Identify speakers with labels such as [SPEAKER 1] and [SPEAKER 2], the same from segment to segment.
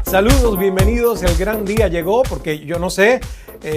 [SPEAKER 1] Saludos, bienvenidos. El gran día llegó porque yo no sé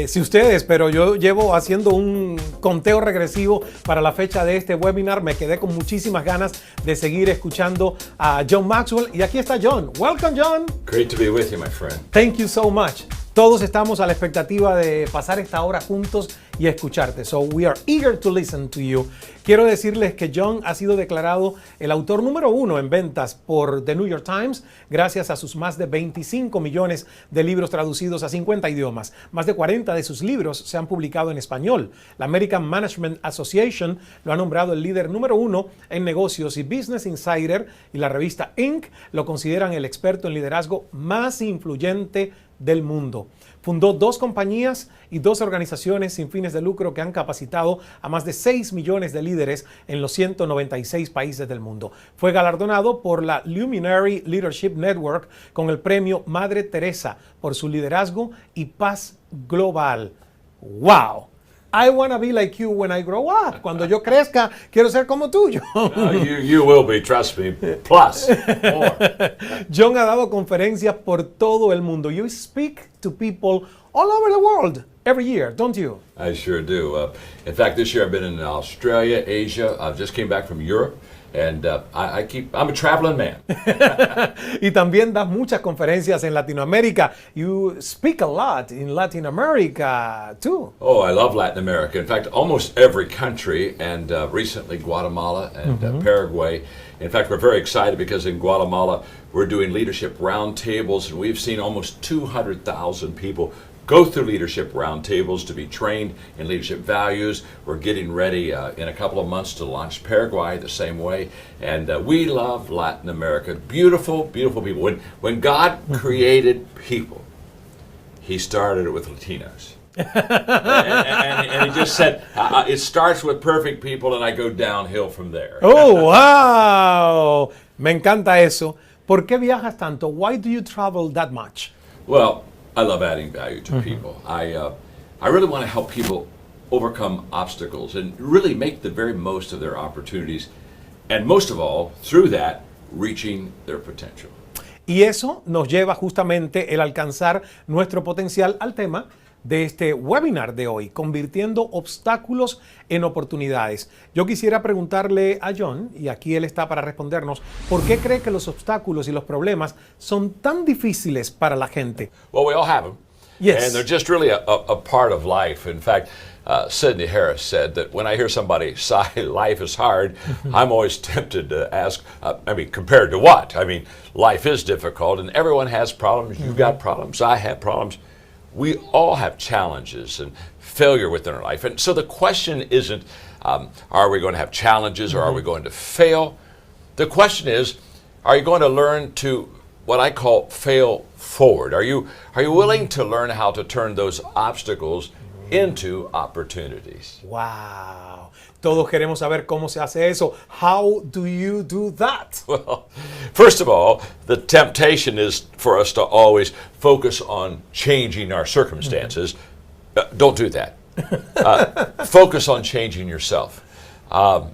[SPEAKER 1] si ustedes, pero yo llevo haciendo un conteo regresivo para la fecha de este webinar. Me quedé con muchísimas ganas de seguir escuchando a John Maxwell. Y aquí está John. Welcome, John.
[SPEAKER 2] Great to be with you, my friend.
[SPEAKER 1] Thank you so much. Todos estamos a la expectativa de pasar esta hora juntos y escucharte. So we are eager to listen to you. Quiero decirles que John ha sido declarado el autor número 1 en ventas por The New York Times gracias a sus más de 25 millones de libros traducidos a 50 idiomas. Más de 40 de sus libros se han publicado en español. La American Management Association lo ha nombrado el líder número 1 en negocios y Business Insider y la revista Inc. lo consideran el experto en liderazgo más influyente del mundo. Fundó 2 compañías y 2 organizaciones sin fines de lucro que han capacitado a más de 6 millones de líderes en los 196 países del mundo. Fue galardonado por la Luminary Leadership Network con el premio Madre Teresa por su liderazgo y paz global. ¡Wow! I want to be like you when I grow up. Cuando yo crezca, quiero ser como tú, John.
[SPEAKER 2] You will be, trust me. Plus, more.
[SPEAKER 1] John ha dado conferencias por todo el mundo. You speak to people all over the world every year, don't you?
[SPEAKER 2] I sure do. In fact, this year I've been in Australia, Asia. I just came back from Europe. And I'm a traveling man.
[SPEAKER 1] Y también das muchas conferencias en Latinoamérica. You speak a lot in Latin America, too.
[SPEAKER 2] Oh, I love Latin America. In fact, almost every country, and recently Guatemala and Paraguay. In fact, we're very excited because in Guatemala, we're doing leadership roundtables, and we've seen almost 200,000 people go through leadership roundtables to be trained in leadership values. We're getting ready in a couple of months to launch Paraguay the same way. And we love Latin America. Beautiful, beautiful people. When God created people, He started it with Latinos. and He just said, it starts with perfect people and I go downhill from there.
[SPEAKER 1] Oh, wow! Me encanta eso. ¿Por qué viajas tanto? Why do you travel that much?
[SPEAKER 2] Well, I love adding value to people. I really want to help people overcome obstacles and really make the very most of their opportunities. And most of all, through that, reaching their potential.
[SPEAKER 1] Y eso nos lleva justamente el alcanzar nuestro potencial al tema de este webinar de hoy, convirtiendo obstáculos en oportunidades. Yo quisiera preguntarle a John, y aquí él está para respondernos, ¿por qué cree que los obstáculos y los problemas son tan difíciles para la gente?
[SPEAKER 2] Well, we all have them.
[SPEAKER 1] Yes.
[SPEAKER 2] And they're just really a part of life. In fact, Sidney Harris said that when I hear somebody sigh, life is hard, I'm always tempted to ask, compared to what? I mean, life is difficult and everyone has problems. You've got problems. I have problems. We all have challenges and failure within our life. And so the question isn't, are we going to have challenges or are we going to fail? The question is, are you going to learn to what I call fail forward? Are you willing to learn how to turn those obstacles into opportunities?
[SPEAKER 1] Wow. Todos queremos saber cómo se hace eso. How do you do that?
[SPEAKER 2] Well, first of all, the temptation is for us to always focus on changing our circumstances. Don't do that. Focus on changing yourself.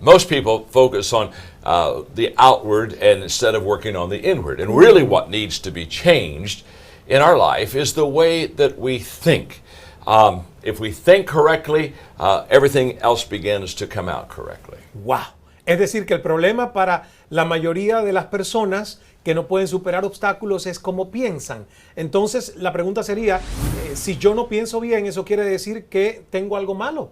[SPEAKER 2] Most people focus on the outward and instead of working on the inward. And really what needs to be changed in our life is the way that we think. If we think correctly, everything else begins to come out correctly.
[SPEAKER 1] Wow. Es decir, que el problema para la mayoría de las personas que no pueden superar obstáculos es cómo piensan. Entonces, la pregunta sería, si yo no pienso bien, ¿eso quiere decir que tengo algo malo?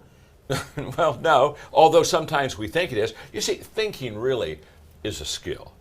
[SPEAKER 2] Well, no, although sometimes we think it is. You see, thinking really is a skill.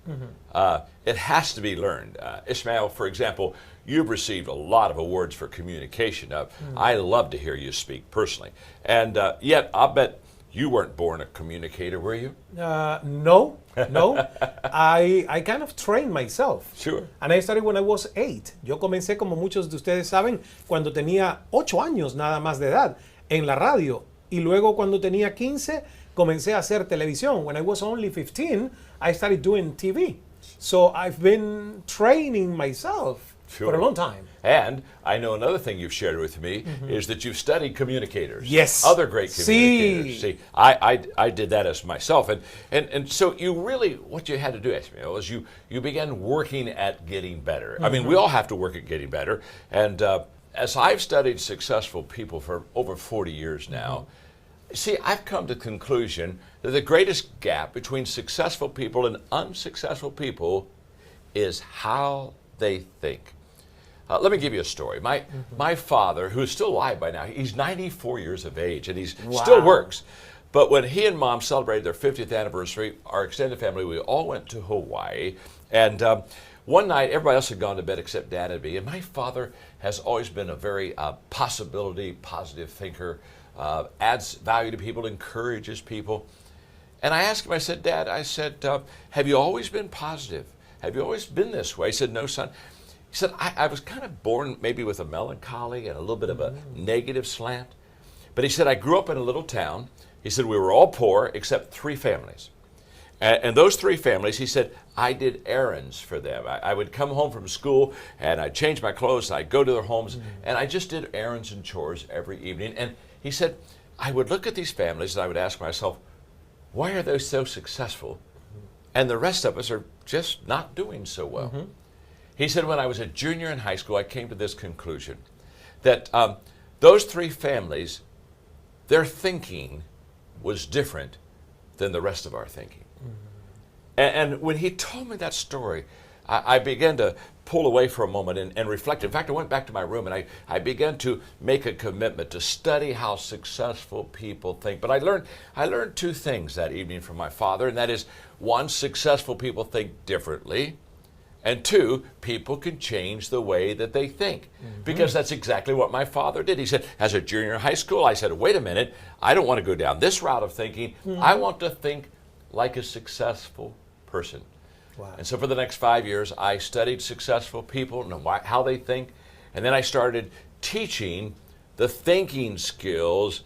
[SPEAKER 2] It has to be learned. Ismael, for example, you've received a lot of awards for communication. I love to hear you speak personally. And yet, I bet you weren't born a communicator, were you?
[SPEAKER 1] No. I kind of trained myself.
[SPEAKER 2] Sure.
[SPEAKER 1] And I started when I was 8. Yo comencé, como muchos de ustedes saben, cuando tenía 8 años nada más de edad en la radio. Y luego cuando tenía 15, comencé a hacer televisión. When I was only 15, I started doing TV. So I've been training myself
[SPEAKER 2] Sure.
[SPEAKER 1] for a long time.
[SPEAKER 2] And I know another thing you've shared with me is that you've studied communicators.
[SPEAKER 1] Yes.
[SPEAKER 2] Other great communicators.
[SPEAKER 1] Sí.
[SPEAKER 2] See, I did that as myself. And so you really, what you had to do, Ismael, is you began working at getting better. I mean, we all have to work at getting better. And as I've studied successful people for over 40 years now, see, I've come to the conclusion that the greatest gap between successful people and unsuccessful people is how they think. Let me give you a story. My father, who is still alive by now, he's 94 years of age, and he still works. But when he and Mom celebrated their 50th anniversary, our extended family, we all went to Hawaii. And one night, everybody else had gone to bed except Dad and me. And my father has always been a very positive thinker, adds value to people, encourages people. And I asked him, I said, Dad, have you always been positive? Have you always been this way? He said, no, son. He said, I was kind of born maybe with a melancholy and a little bit of a negative slant. But he said, I grew up in a little town. He said, we were all poor except 3 families. And those 3 families, he said, I did errands for them. I would come home from school and I'd change my clothes and I'd go to their homes and I just did errands and chores every evening. And he said, I would look at these families and I would ask myself, why are they so successful? And the rest of us are just not doing so well. He said, when I was a junior in high school, I came to this conclusion that those 3 families, their thinking was different than the rest of our thinking. And when he told me that story, I began to pull away for a moment and reflect. In fact, I went back to my room and I began to make a commitment to study how successful people think. But I learned 2 things that evening from my father, and that is, 1, successful people think differently, and 2, people can change the way that they think. Because that's exactly what my father did. He said, as a junior in high school, I said, wait a minute, I don't want to go down this route of thinking. I want to think like a successful person.
[SPEAKER 1] Wow.
[SPEAKER 2] And so for the next 5 years, I studied successful people and how they think. And then I started teaching the thinking skills.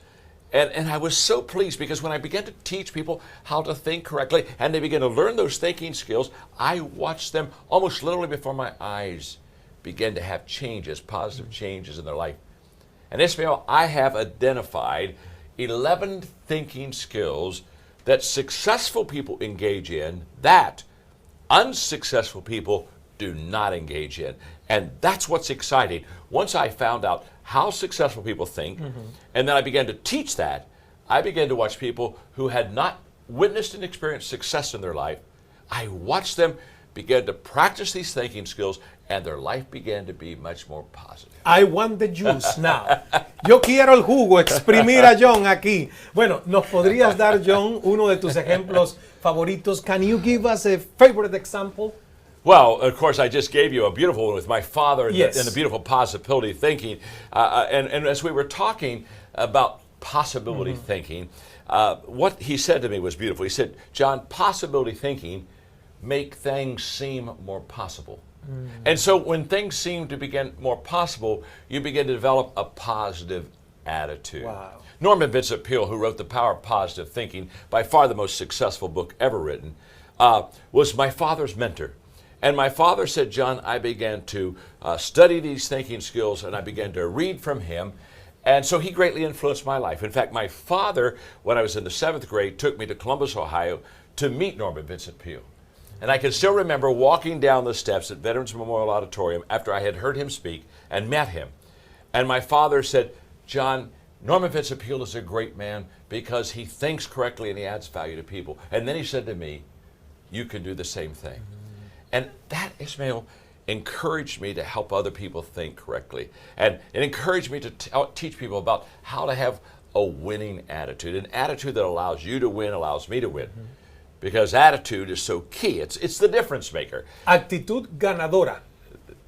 [SPEAKER 2] And I was so pleased because when I began to teach people how to think correctly and they began to learn those thinking skills, I watched them almost literally before my eyes begin to have changes, positive changes in their life. And Ismael, I have identified 11 thinking skills that successful people engage in that unsuccessful people do not engage in. And that's what's exciting. Once I found out how successful people think, and then I began to teach that, I began to watch people who had not witnessed and experienced success in their life. I watched them begin to practice these thinking skills, and their life began to be much more positive.
[SPEAKER 1] I want the juice now. Yo quiero el jugo, exprimir a John aquí. Bueno, ¿nos podrías dar, John, uno de tus ejemplos favoritos? Can you give us a favorite example?
[SPEAKER 2] Well, of course, I just gave you a beautiful one with my father and,
[SPEAKER 1] Yes.
[SPEAKER 2] and the beautiful possibility thinking. And as we were talking about possibility thinking, what he said to me was beautiful. He said, John, possibility thinking make things seem more possible. And so when things seem to begin more possible, you begin to develop a positive attitude.
[SPEAKER 1] Wow.
[SPEAKER 2] Norman Vincent Peale, who wrote The Power of Positive Thinking, by far the most successful book ever written, was my father's mentor. And my father said, John, I began to study these thinking skills and I began to read from him. And so he greatly influenced my life. In fact, my father, when I was in the 7th grade, took me to Columbus, Ohio to meet Norman Vincent Peale. And I can still remember walking down the steps at Veterans Memorial Auditorium after I had heard him speak and met him. And my father said, John, Norman Vincent Peale is a great man because he thinks correctly and he adds value to people. And then he said to me, you can do the same thing. And that, Ismael, encouraged me to help other people think correctly. And it encouraged me to teach people about how to have a winning attitude, an attitude that allows you to win, allows me to win. Because attitude is so key. It's the difference maker.
[SPEAKER 1] Actitud ganadora.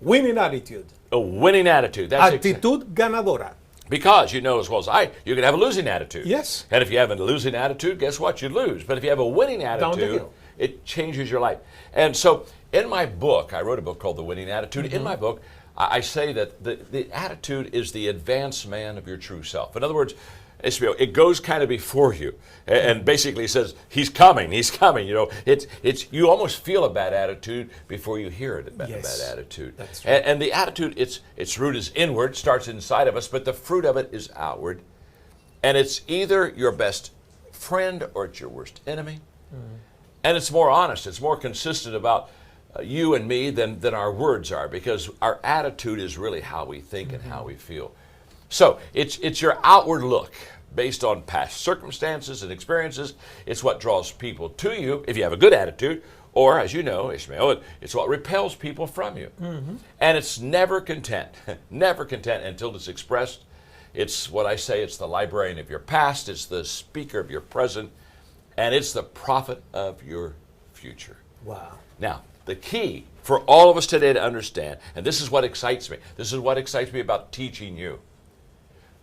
[SPEAKER 1] Winning attitude.
[SPEAKER 2] A winning attitude. That's
[SPEAKER 1] Actitud ganadora.
[SPEAKER 2] Because you know as well as I, you can have a losing attitude.
[SPEAKER 1] Yes.
[SPEAKER 2] And if you have a losing attitude, guess what? You lose. But if you have a winning attitude, it changes your life. And so in my book, I wrote a book called The Winning Attitude. In my book, I say that the attitude is the advanced man of your true self. In other words, Ismael, it goes kind of before you, and basically says, he's coming, he's coming. You know, it's you almost feel a bad attitude before you hear it, a bad attitude.
[SPEAKER 1] That's right.
[SPEAKER 2] And the attitude, its root is inward, starts inside of us, but the fruit of it is outward. And it's either your best friend or it's your worst enemy. And it's more honest, it's more consistent about you and me than our words are, because our attitude is really how we think and how we feel. So it's your outward look based on past circumstances and experiences. It's what draws people to you if you have a good attitude, or as you know, Ismael, it's what repels people from you. And it's never content, never content until it's expressed. It's what I say, it's the librarian of your past, it's the speaker of your present, and it's the prophet of your future.
[SPEAKER 1] Wow.
[SPEAKER 2] Now, the key for all of us today to understand, and this is what excites me, this is what excites me about teaching you.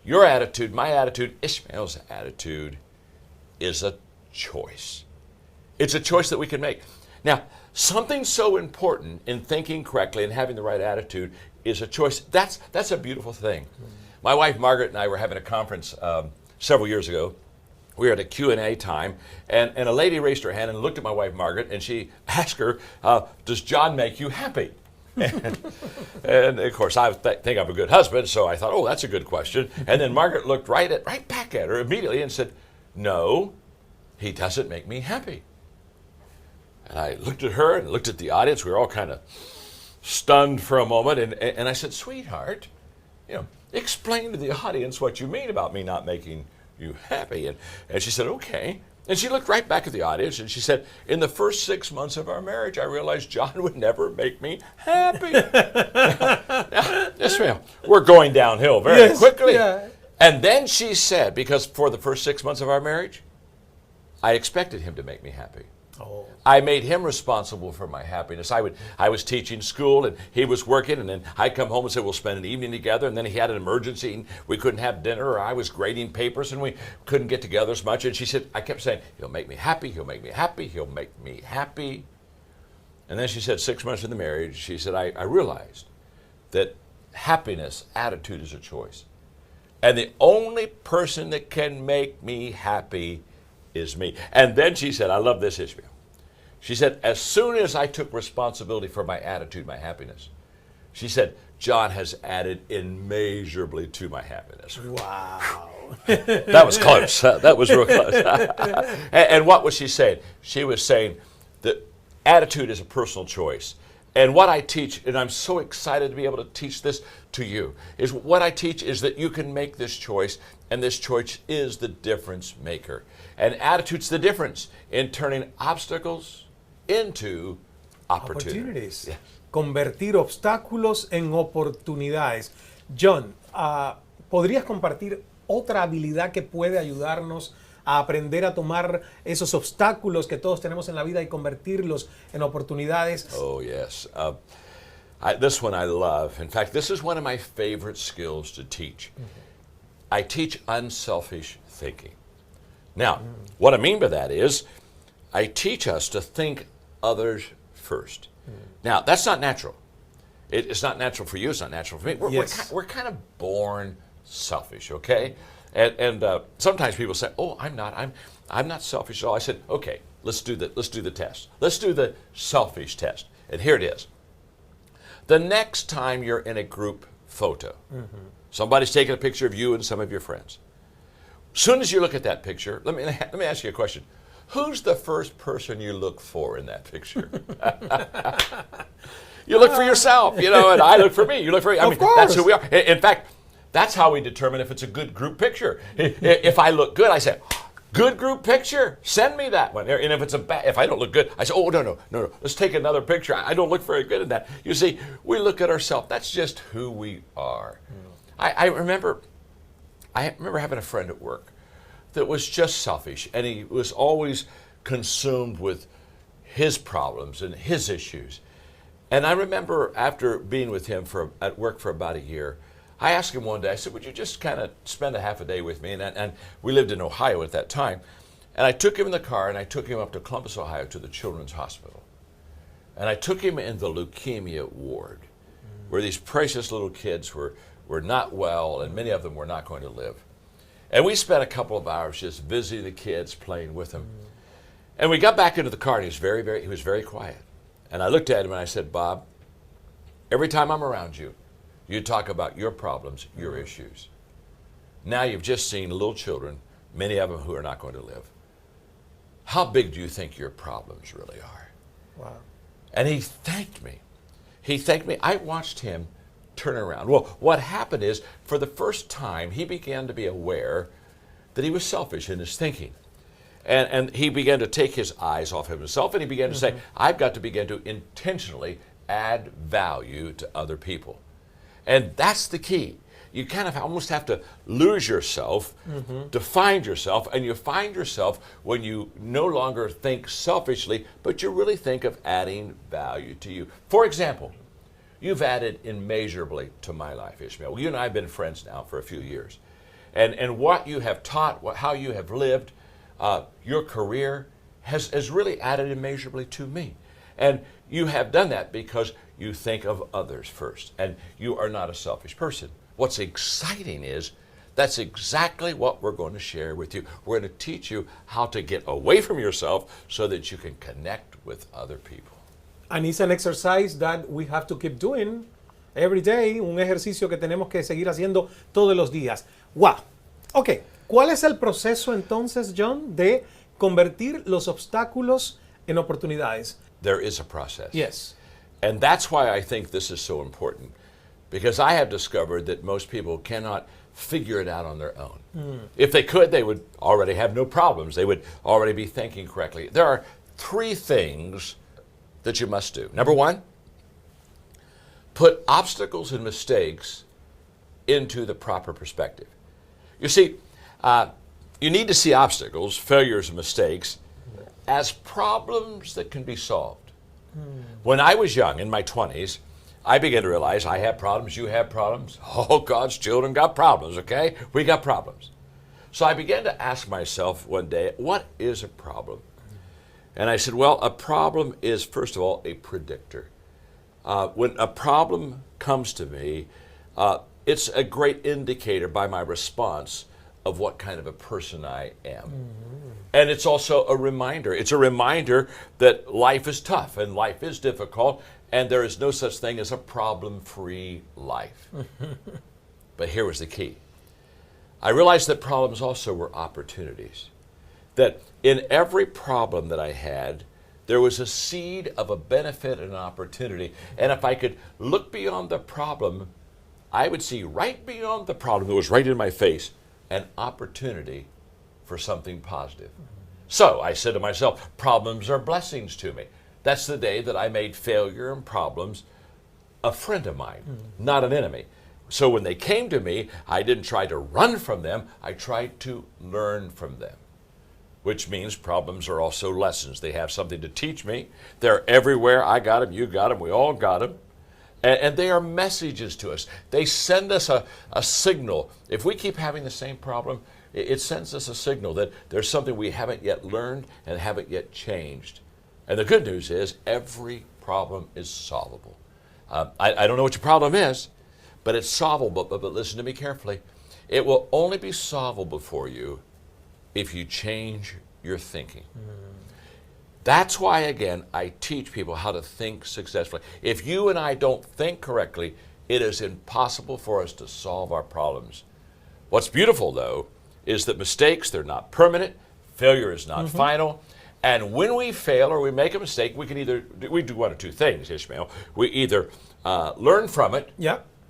[SPEAKER 2] Your attitude, my attitude, Ismael's attitude is a choice. It's a choice that we can make. Now, something so important in thinking correctly and having the right attitude is a choice. That's a beautiful thing. My wife Margaret and I were having a conference several years ago. We were at a Q&A time, and a lady raised her hand and looked at my wife Margaret, and she asked her, does John make you happy? And of course, I think I'm a good husband, so I thought, oh, that's a good question. And then Margaret looked right back at her immediately and said, no, he doesn't make me happy. And I looked at her and looked at the audience. We were all kind of stunned for a moment, and I said, sweetheart, explain to the audience what you mean about me not making you happy. And she said, okay. And she looked right back at the audience and she said, in the first 6 months of our marriage, I realized John would never make me happy. now, Ismael, we're going downhill very quickly. Yeah. And then she said, because for the first 6 months of our marriage, I expected him to make me happy.
[SPEAKER 1] Oh.
[SPEAKER 2] I made him responsible for my happiness. I was teaching school and he was working, and then I'd come home and say, we'll spend an evening together, and then he had an emergency and we couldn't have dinner, or I was grading papers and we couldn't get together as much. And she said, I kept saying, he'll make me happy, he'll make me happy, he'll make me happy. And then she said, 6 months in the marriage, she said, I realized that happiness, attitude is a choice. And the only person that can make me happy is me. And then she said, I love this, Ismael. She said, as soon as I took responsibility for my attitude, my happiness, she said, John has added immeasurably to my happiness.
[SPEAKER 1] Wow.
[SPEAKER 2] That was close. That was real close. And what was she saying? She was saying that attitude is a personal choice. And what I teach, and I'm so excited to be able to teach this to you, is what I teach is that you can make this choice, and this choice is the difference maker. And attitude's the difference in turning obstacles into opportunities.
[SPEAKER 1] Yes. Convertir obstáculos en oportunidades. John, ¿podrías compartir otra habilidad que puede ayudarnos a aprender a tomar esos obstáculos que todos tenemos en la vida y convertirlos en oportunidades?
[SPEAKER 2] Oh, yes. This one I love. In fact, this is one of my favorite skills to teach. I teach unselfish thinking. Now, what I mean by that is I teach us to think others first. Now, that's not natural. It's not natural for you. It's not natural for me. We're kind of born selfish, okay? And sometimes people say, "Oh, I'm not selfish at all." I said, "Okay, let's do the test. Let's do the selfish test." And here it is. The next time you're in a group photo, somebody's taking a picture of you and some of your friends. As soon as you look at that picture, let me ask you a question. Who's the first person you look for in that picture? You look for yourself, and I look for me. You look for me. I mean, that's who we are. In fact, that's how we determine if it's a good group picture. If I look good, I say, good group picture, send me that one. And if it's if I don't look good, I say, oh, no, let's take another picture. I don't look very good in that. You see, we look at ourselves. That's just who we are. I remember having a friend at work that was just selfish, and he was always consumed with his problems and his issues. And I remember after being with him at work for about a year, I asked him one day, I said, would you just kind of spend a half a day with me? And we lived in Ohio at that time. And I took him in the car and I took him up to Columbus, Ohio to the Children's Hospital. And I took him in the leukemia ward where these precious little kids were not well, and many of them were not going to live. And we spent a couple of hours just visiting the kids, playing with them. And we got back into the car, and he was very quiet. And I looked at him and I said, Bob, every time I'm around you, you talk about your problems, your issues. Now you've just seen little children, many of them who are not going to live. How big do you think your problems really are?
[SPEAKER 1] Wow.
[SPEAKER 2] And he thanked me. He thanked me. I watched him turn around. Well, what happened is, for the first time, he began to be aware that he was selfish in his thinking. And he began to take his eyes off of himself, and he began to say, I've got to begin to intentionally add value to other people. And that's the key. You kind of almost have to lose yourself to find yourself, and you find yourself when you no longer think selfishly, but you really think of adding value to you. For example, you've added immeasurably to my life, Ismael. You and I have been friends now for a few years. And what you have taught, how you have lived, your career has really added immeasurably to me. And you have done that because you think of others first, and you are not a selfish person. What's exciting is that's exactly what we're going to share with you. We're going to teach you how to get away from yourself so that you can connect with other people.
[SPEAKER 1] And it's an exercise that we have to keep doing every day, un ejercicio que tenemos que seguir haciendo todos los días. Wow. Ok, ¿cuál es el proceso entonces, John, de convertir los obstáculos en oportunidades?
[SPEAKER 2] There is a process.
[SPEAKER 1] Yes.
[SPEAKER 2] And that's why I think this is so important, because I have discovered that most people cannot figure it out on their own. If they could, they would already have no problems. They would already be thinking correctly. There are 3 things that you must do. Number 1, put obstacles and mistakes into the proper perspective. You see, you need to see obstacles, failures, and mistakes as problems that can be solved. When I was young, in my 20s, I began to realize I have problems, you have problems. All God's children got problems, okay? We got problems. So I began to ask myself one day, what is a problem? And I said, well, a problem is, first of all, a predictor. When a problem comes to me, it's a great indicator by my response of what kind of a person I am. And it's also a reminder. It's a reminder that life is tough and life is difficult, and there is no such thing as a problem-free life. But here was the key. I realized that problems also were opportunities. That in every problem that I had, there was a seed of a benefit and an opportunity. And if I could look beyond the problem, I would see right beyond the problem that was right in my face an opportunity for something positive. So I said to myself, problems are blessings to me. That's the day that I made failure and problems a friend of mine, not an enemy. So when they came to me, I didn't try to run from them, I tried to learn from them. Which means problems are also lessons. They have something to teach me. They're everywhere. I got them, you got them, we all got them. And they are messages to us. They send us a signal. If we keep having the same problem, it sends us a signal that there's something we haven't yet learned and haven't yet changed. And the good news is every problem is solvable. I don't know what your problem is, but it's solvable. But listen to me carefully. It will only be solvable for you if you change your thinking. That's why, again, I teach people how to think successfully. If you and I don't think correctly, it is impossible for us to solve our problems. What's beautiful, though, is that mistakes, they're not permanent. Failure is not final. And when we fail or we make a mistake, we do one of 2 things, Ismael. We either learn from it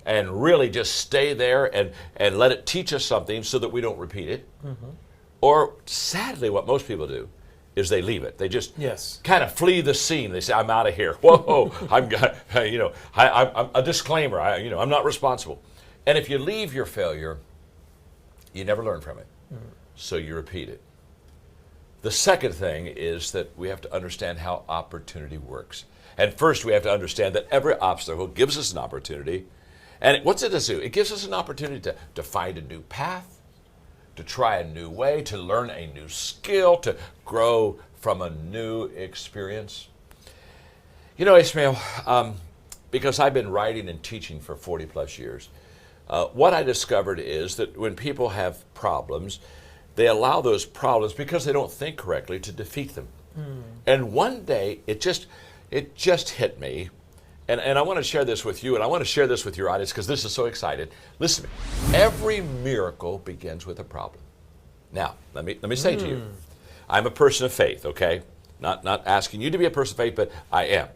[SPEAKER 2] and really just stay there and let it teach us something so that we don't repeat it. Or, sadly, what most people do is they leave it. They just kind of flee the scene. They say, I'm out of here. Whoa, I'm a disclaimer. I'm not responsible. And if you leave your failure, you never learn from it. So you repeat it. The second thing is that we have to understand how opportunity works. And first, we have to understand that every obstacle gives us an opportunity. And what's it do? It gives us an opportunity to find a new path, to try a new way, to learn a new skill, to grow from a new experience. You know, Ismael, because I've been writing and teaching for 40 plus years, what I discovered is that when people have problems, they allow those problems because they don't think correctly to defeat them. And one day it just hit me, and I want to share this with you, and I want to share this with your audience because this is so exciting. Listen to me. Every miracle begins with a problem. Now, let me say to you, I'm a person of faith, okay? Not asking you to be a person of faith, but I am.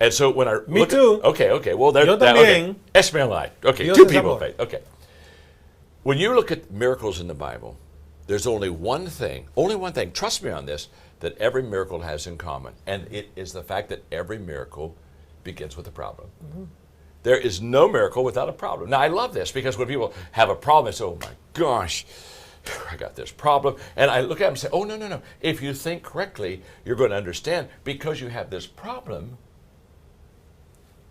[SPEAKER 2] And so when I
[SPEAKER 1] Me too.
[SPEAKER 2] Okay. Well, there.
[SPEAKER 1] Yo también.
[SPEAKER 2] Ismael and I. Okay,
[SPEAKER 1] Dios
[SPEAKER 2] two
[SPEAKER 1] es
[SPEAKER 2] people
[SPEAKER 1] amor.
[SPEAKER 2] of faith. Okay. When you look at miracles in the Bible, there's only one thing, trust me on this, that every miracle has in common. And it is the fact that every miracle begins with a problem. There is no miracle without a problem. Now, I love this because when people have a problem, they say, oh my gosh, I got this problem. And I look at them and say, oh, no. If you think correctly, you're going to understand because you have this problem,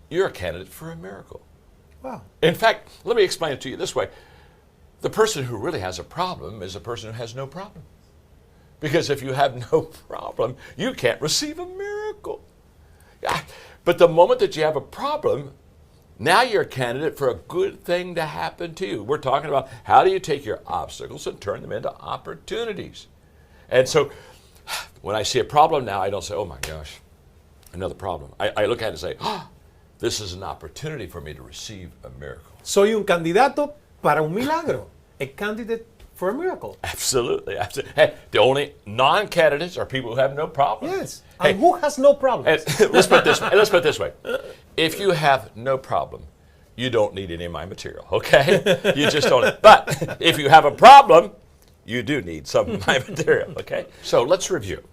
[SPEAKER 2] you're a candidate for a miracle.
[SPEAKER 1] Wow.
[SPEAKER 2] In fact, let me explain it to you this way. The person who really has a problem is a person who has no problem. Because if you have no problem, you can't receive a miracle. But the moment that you have a problem, now you're a candidate for a good thing to happen to you. We're talking about how do you take your obstacles and turn them into opportunities. And so when I see a problem now, I don't say, oh my gosh, another problem. I look at it and say, this is an opportunity for me to receive a miracle.
[SPEAKER 1] Soy un candidato para un milagro. A candidate for a miracle.
[SPEAKER 2] Absolutely. Hey, the only non-candidates are people who have no problem.
[SPEAKER 1] Yes. And who has no problems?
[SPEAKER 2] Let's put it this way. If you have no problem, you don't need any of my material, okay? You just don't. But if you have a problem, you do need some of my material, okay? So let's review.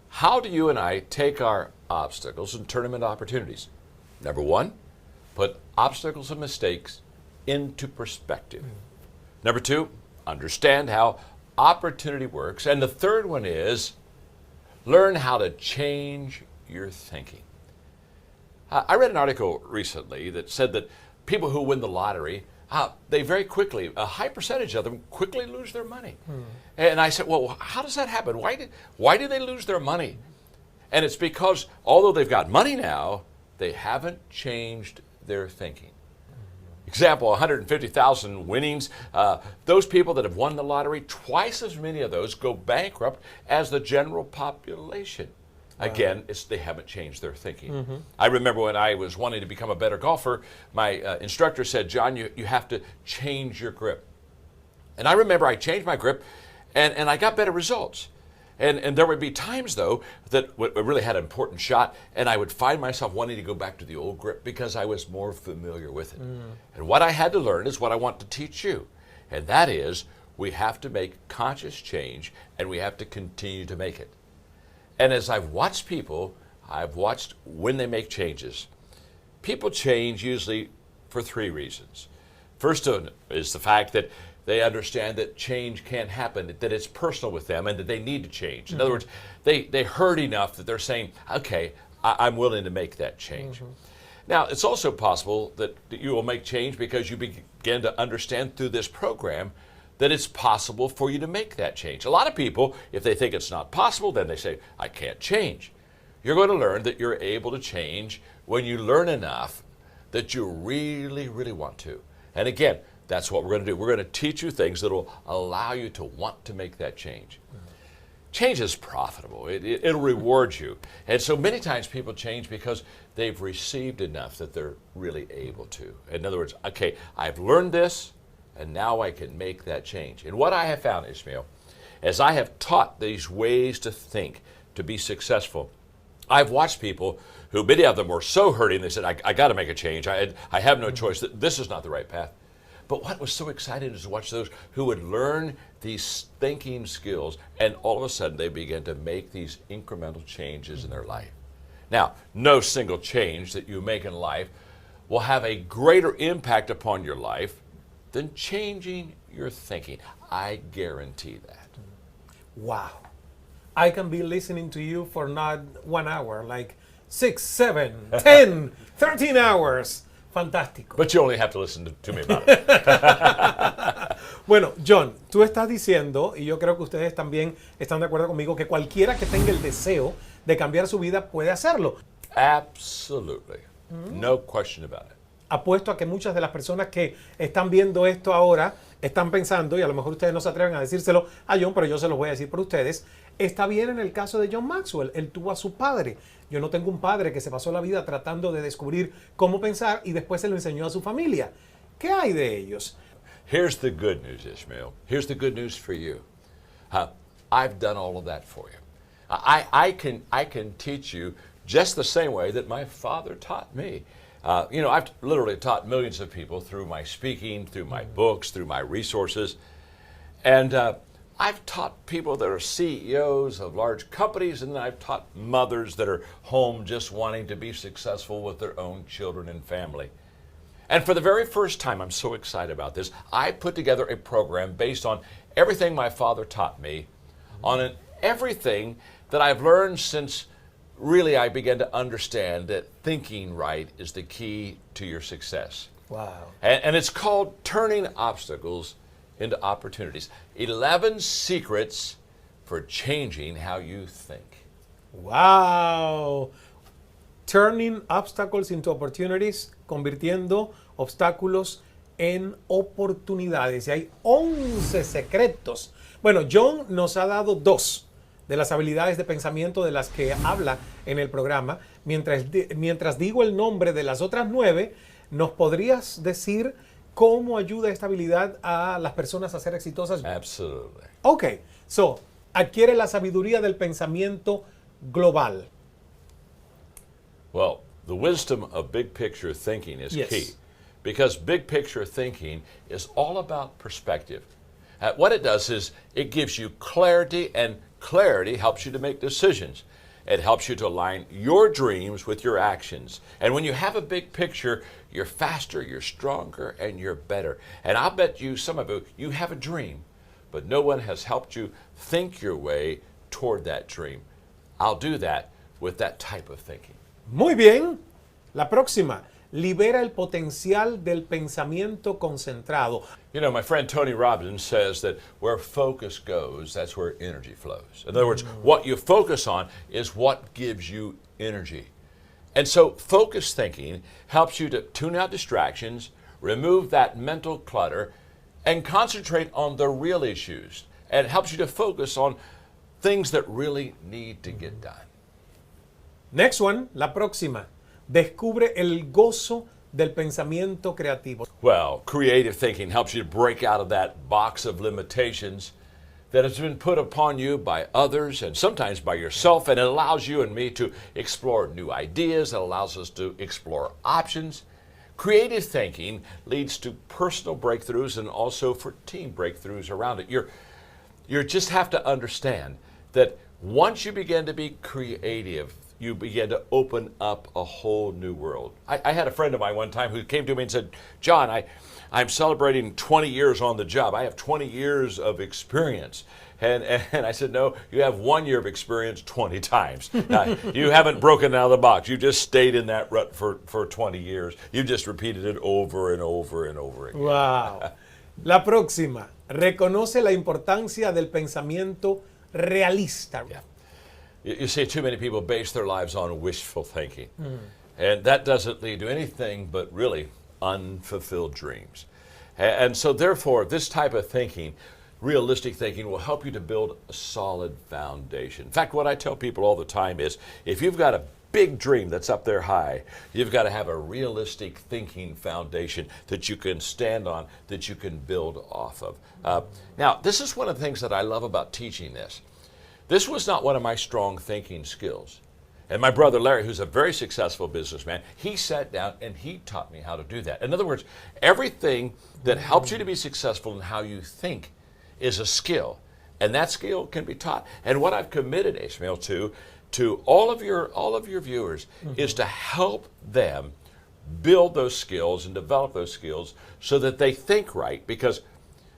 [SPEAKER 2] How do you and I take our obstacles and turn them into opportunities? Number one, put obstacles and mistakes into perspective. Number two, understand how opportunity works. And the third one is learn how to change your thinking. I read an article recently that said that people who win the lottery, they very quickly, a high percentage of them quickly lose their money. And I said, well, how does that happen? Why do they lose their money? And it's because although they've got money now, they haven't changed their thinking. Example, 150,000 winnings. Those people that have won the lottery, twice as many of those go bankrupt as the general population. Wow. Again, they haven't changed their thinking. I remember when I was wanting to become a better golfer, my instructor said, John, you have to change your grip. And I remember I changed my grip and I got better results. And there would be times, though, that I really had an important shot, and I would find myself wanting to go back to the old grip because I was more familiar with it. And what I had to learn is what I want to teach you, and that is we have to make conscious change, and we have to continue to make it. And as I've watched people, I've watched when they make changes. People change usually for three reasons. First is the fact that they understand that change can't happen, that it's personal with them, and that they need to change. In other words, they heard enough that they're saying, okay, I'm willing to make that change. Now, it's also possible that you will make change because you begin to understand through this program that it's possible for you to make that change. A lot of people, if they think it's not possible, then they say, I can't change. You're going to learn that you're able to change when you learn enough that you really, really want to. And again, that's what we're going to do. We're going to teach you things that will allow you to want to make that change. Change is profitable. It'll reward you. And so many times people change because they've received enough that they're really able to. In other words, okay, I've learned this, and now I can make that change. And what I have found, Ismael, as I have taught these ways to think, to be successful, I've watched people who, many of them were so hurting, they said, I got to make a change. I have no choice. This is not the right path. But what was so exciting is to watch those who would learn these thinking skills, and all of a sudden they began to make these incremental changes in their life. Now, no single change that you make in life will have a greater impact upon your life than changing your thinking. I guarantee that.
[SPEAKER 1] Wow. I can be listening to you for not 1 hour, like 6, 7, 10, 13 hours. Fantástico.
[SPEAKER 2] But you only have to listen to me about it.
[SPEAKER 1] Bueno, John, tú estás diciendo, y yo creo que ustedes también están de acuerdo conmigo, que cualquiera que tenga el deseo de cambiar su vida puede hacerlo.
[SPEAKER 2] Absolutely. No question about it.
[SPEAKER 1] apuesto a que muchas de las personas que están viendo esto ahora están pensando, y a lo mejor ustedes no se atreven a decírselo a John, pero yo se los voy a decir por ustedes. Está bien en el caso de John Maxwell, él tuvo a su padre. Yo no tengo un padre que se pasó la vida tratando de descubrir cómo pensar y después se lo enseñó a su familia. ¿Qué hay de ellos?
[SPEAKER 2] Here's the good news, Ismael. Here's the good news for you. I've done all of that for you. I can teach you just the same way that my father taught me. I've literally taught millions of people through my speaking, through my books, through my resources. And I've taught people that are CEOs of large companies, and then I've taught mothers that are home just wanting to be successful with their own children and family. And for the very first time, I'm so excited about this, I put together a program based on everything my father taught me, on everything that I've learned since really I began to understand that thinking right is the key to your success.
[SPEAKER 1] Wow.
[SPEAKER 2] And it's called Turning Obstacles into Opportunities. 11 Secrets for Changing How You Think.
[SPEAKER 1] Wow. Turning obstacles into opportunities, convirtiendo obstáculos en oportunidades. Y hay 11 secretos. Bueno, John nos ha dado 2 de las habilidades de pensamiento de las que habla en el programa. Mientras digo el nombre de las otras 9, ¿nos podrías decir cómo ayuda esta habilidad a las personas a ser exitosas?
[SPEAKER 2] Absolutely.
[SPEAKER 1] Ok, so, adquiere la sabiduría del pensamiento global.
[SPEAKER 2] Well, the wisdom of big picture thinking is
[SPEAKER 1] Yes.
[SPEAKER 2] key, because big picture thinking is all about perspective. What it does is it gives you clarity, and clarity helps you to make decisions. It helps you to align your dreams with your actions. And when you have a big picture, you're faster, you're stronger, and you're better. And I'll bet you, some of you have a dream, but no one has helped you think your way toward that dream. I'll do that with that type of thinking.
[SPEAKER 1] Muy bien. La próxima. Libera el potencial del pensamiento concentrado.
[SPEAKER 2] You know, my friend Tony Robbins says that where focus goes, that's where energy flows. In other words, what you focus on is what gives you energy. And so focused thinking helps you to tune out distractions, remove that mental clutter, and concentrate on the real issues. And it helps you to focus on things that really need to get done.
[SPEAKER 1] Next one. La próxima. Descubre el gozo del pensamiento creativo.
[SPEAKER 2] Well, creative thinking helps you to break out of that box of limitations that has been put upon you by others and sometimes by yourself, and it allows you and me to explore new ideas. It allows us to explore options. Creative thinking leads to personal breakthroughs and also for team breakthroughs around it. You just have to understand that once you begin to be creative, you begin to open up a whole new world. I had a friend of mine one time who came to me and said, John, I'm celebrating 20 years on the job. I have 20 years of experience. And I said, no, you have 1 year of experience 20 times. You haven't broken out of the box. You just stayed in that rut for 20 years. You just repeated it over and over and over again.
[SPEAKER 1] Wow. La próxima. Reconoce la importancia del pensamiento realista.
[SPEAKER 2] Yeah. You see, too many people base their lives on wishful thinking. And that doesn't lead to anything but really unfulfilled dreams. And so therefore, this type of thinking, realistic thinking, will help you to build a solid foundation. In fact, what I tell people all the time is, if you've got a big dream that's up there high, you've got to have a realistic thinking foundation that you can stand on, that you can build off of. Now, this is one of the things that I love about teaching this. This was not one of my strong thinking skills. And my brother Larry, who's a very successful businessman, he sat down and he taught me how to do that. In other words, everything that helps you to be successful in how you think is a skill. And that skill can be taught. And what I've committed, Ismael, to all of your viewers is to help them build those skills and develop those skills so that they think right. Because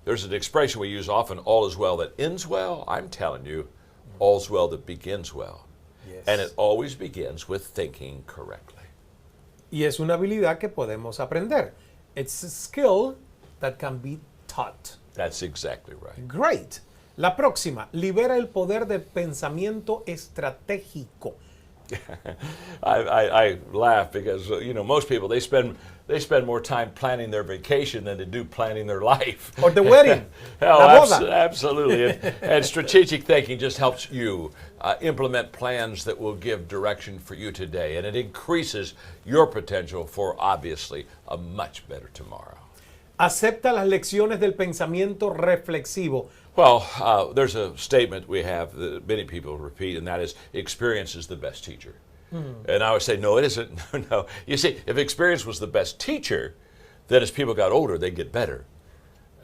[SPEAKER 2] there's an expression we use often, all is well that ends well. I'm telling you, all's well that begins well.
[SPEAKER 1] Yes.
[SPEAKER 2] And it always begins with thinking correctly.
[SPEAKER 1] Y es una habilidad que podemos aprender. It's a skill that can be taught.
[SPEAKER 2] That's exactly right.
[SPEAKER 1] Great. La próxima. Libera el poder del pensamiento estratégico.
[SPEAKER 2] I laugh because most people they spend more time planning their vacation than they do planning their life
[SPEAKER 1] or the wedding.
[SPEAKER 2] Absolutely. And strategic thinking just helps you implement plans that will give direction for you today, and it increases your potential for obviously a much better tomorrow.
[SPEAKER 1] Acepta las lecciones del pensamiento reflexivo.
[SPEAKER 2] Well, there's a statement we have that many people repeat, and that is, experience is the best teacher. And I would say, no, it isn't. No. You see, if experience was the best teacher, then as people got older, they'd get better.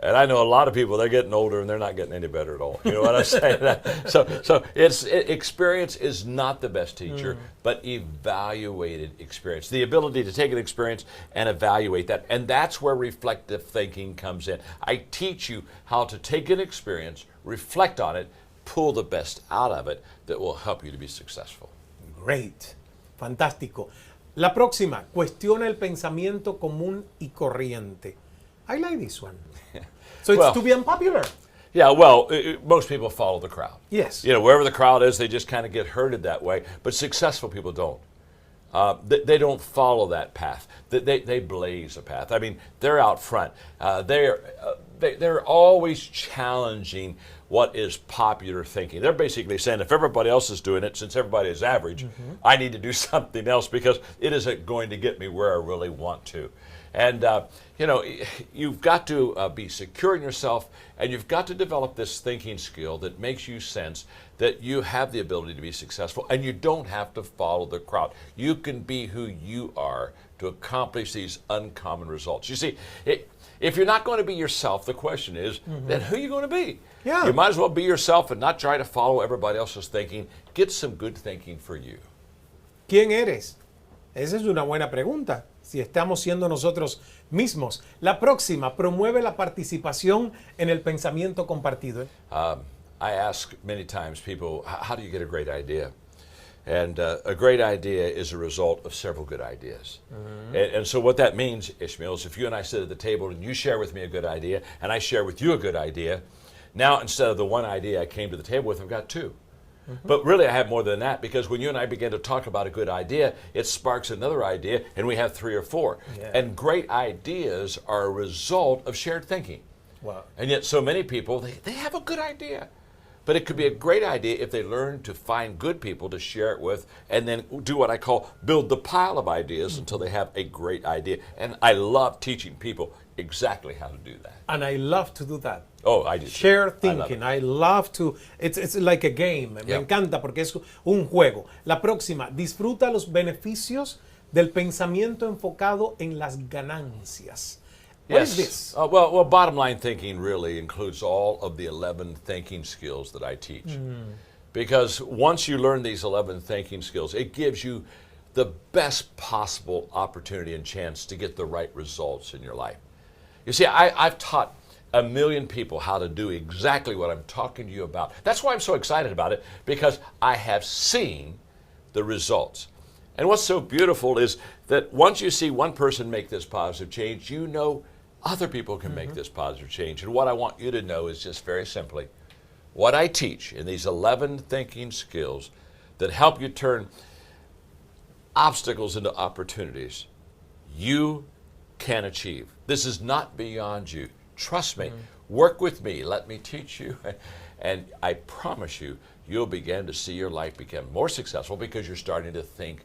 [SPEAKER 2] And I know a lot of people, they're getting older and they're not getting any better at all. You know what I'm saying? So experience is not the best teacher, but evaluated experience. The ability to take an experience and evaluate that. And that's where reflective thinking comes in. I teach you how to take an experience, reflect on it, pull the best out of it that will help you to be successful.
[SPEAKER 1] Great. Fantástico. La próxima, cuestiona el pensamiento común y corriente. I like this one. So it's to be unpopular.
[SPEAKER 2] Yeah, well, most people follow the crowd.
[SPEAKER 1] Yes.
[SPEAKER 2] Wherever the crowd is, they just kind of get herded that way. But successful people don't. They don't follow that path. They blaze a path. I mean, they're out front. They're always challenging what is popular thinking. They're basically saying, if everybody else is doing it, since everybody is average, I need to do something else because it isn't going to get me where I really want to. And, you've got to be secure in yourself, and you've got to develop this thinking skill that makes you sense that you have the ability to be successful, and you don't have to follow the crowd. You can be who you are to accomplish these uncommon results. You see, if you're not going to be yourself, the question is, then who are you going to be?
[SPEAKER 1] Yeah.
[SPEAKER 2] You might as well be yourself and not try to follow everybody else's thinking. Get some good thinking for you.
[SPEAKER 1] ¿Quién eres? Esa es una buena pregunta. Si estamos siendo nosotros mismos. La próxima, promueve la participación en el pensamiento compartido.
[SPEAKER 2] I ask many times people, how do you get a great idea? And a great idea is a result of several good ideas. And so what that means, Ismael, is if you and I sit at the table and you share with me a good idea and I share with you a good idea, now instead of the one idea I came to the table with, I've got two. But really I have more than that, because when you and I begin to talk about a good idea, it sparks another idea and we have three or four.
[SPEAKER 1] Yeah.
[SPEAKER 2] And great ideas are a result of shared thinking.
[SPEAKER 1] Wow.
[SPEAKER 2] And yet so many people, they have a good idea. But it could be a great idea if they learn to find good people to share it with and then do what I call build the pile of ideas until they have a great idea. And I love teaching people exactly how to do that.
[SPEAKER 1] And I love to do that.
[SPEAKER 2] Oh, I do.
[SPEAKER 1] Share thinking. I love to. It's like a game. Me encanta porque es un juego. La próxima, disfruta los beneficios del pensamiento enfocado en las ganancias. What is this?
[SPEAKER 2] Well, bottom line thinking really includes all of the 11 thinking skills that I teach. Because once you learn these 11 thinking skills, it gives you the best possible opportunity and chance to get the right results in your life. You see, I've taught 1 million people how to do exactly what I'm talking to you about. That's why I'm so excited about it, because I have seen the results. And what's so beautiful is that once you see one person make this positive change, you know other people can make this positive change. And what I want you to know is just very simply, what I teach in these 11 thinking skills that help you turn obstacles into opportunities, you can achieve. This is not beyond you. Trust me. Work with me. Let me teach you. And I promise you, you'll begin to see your life become more successful because you're starting to think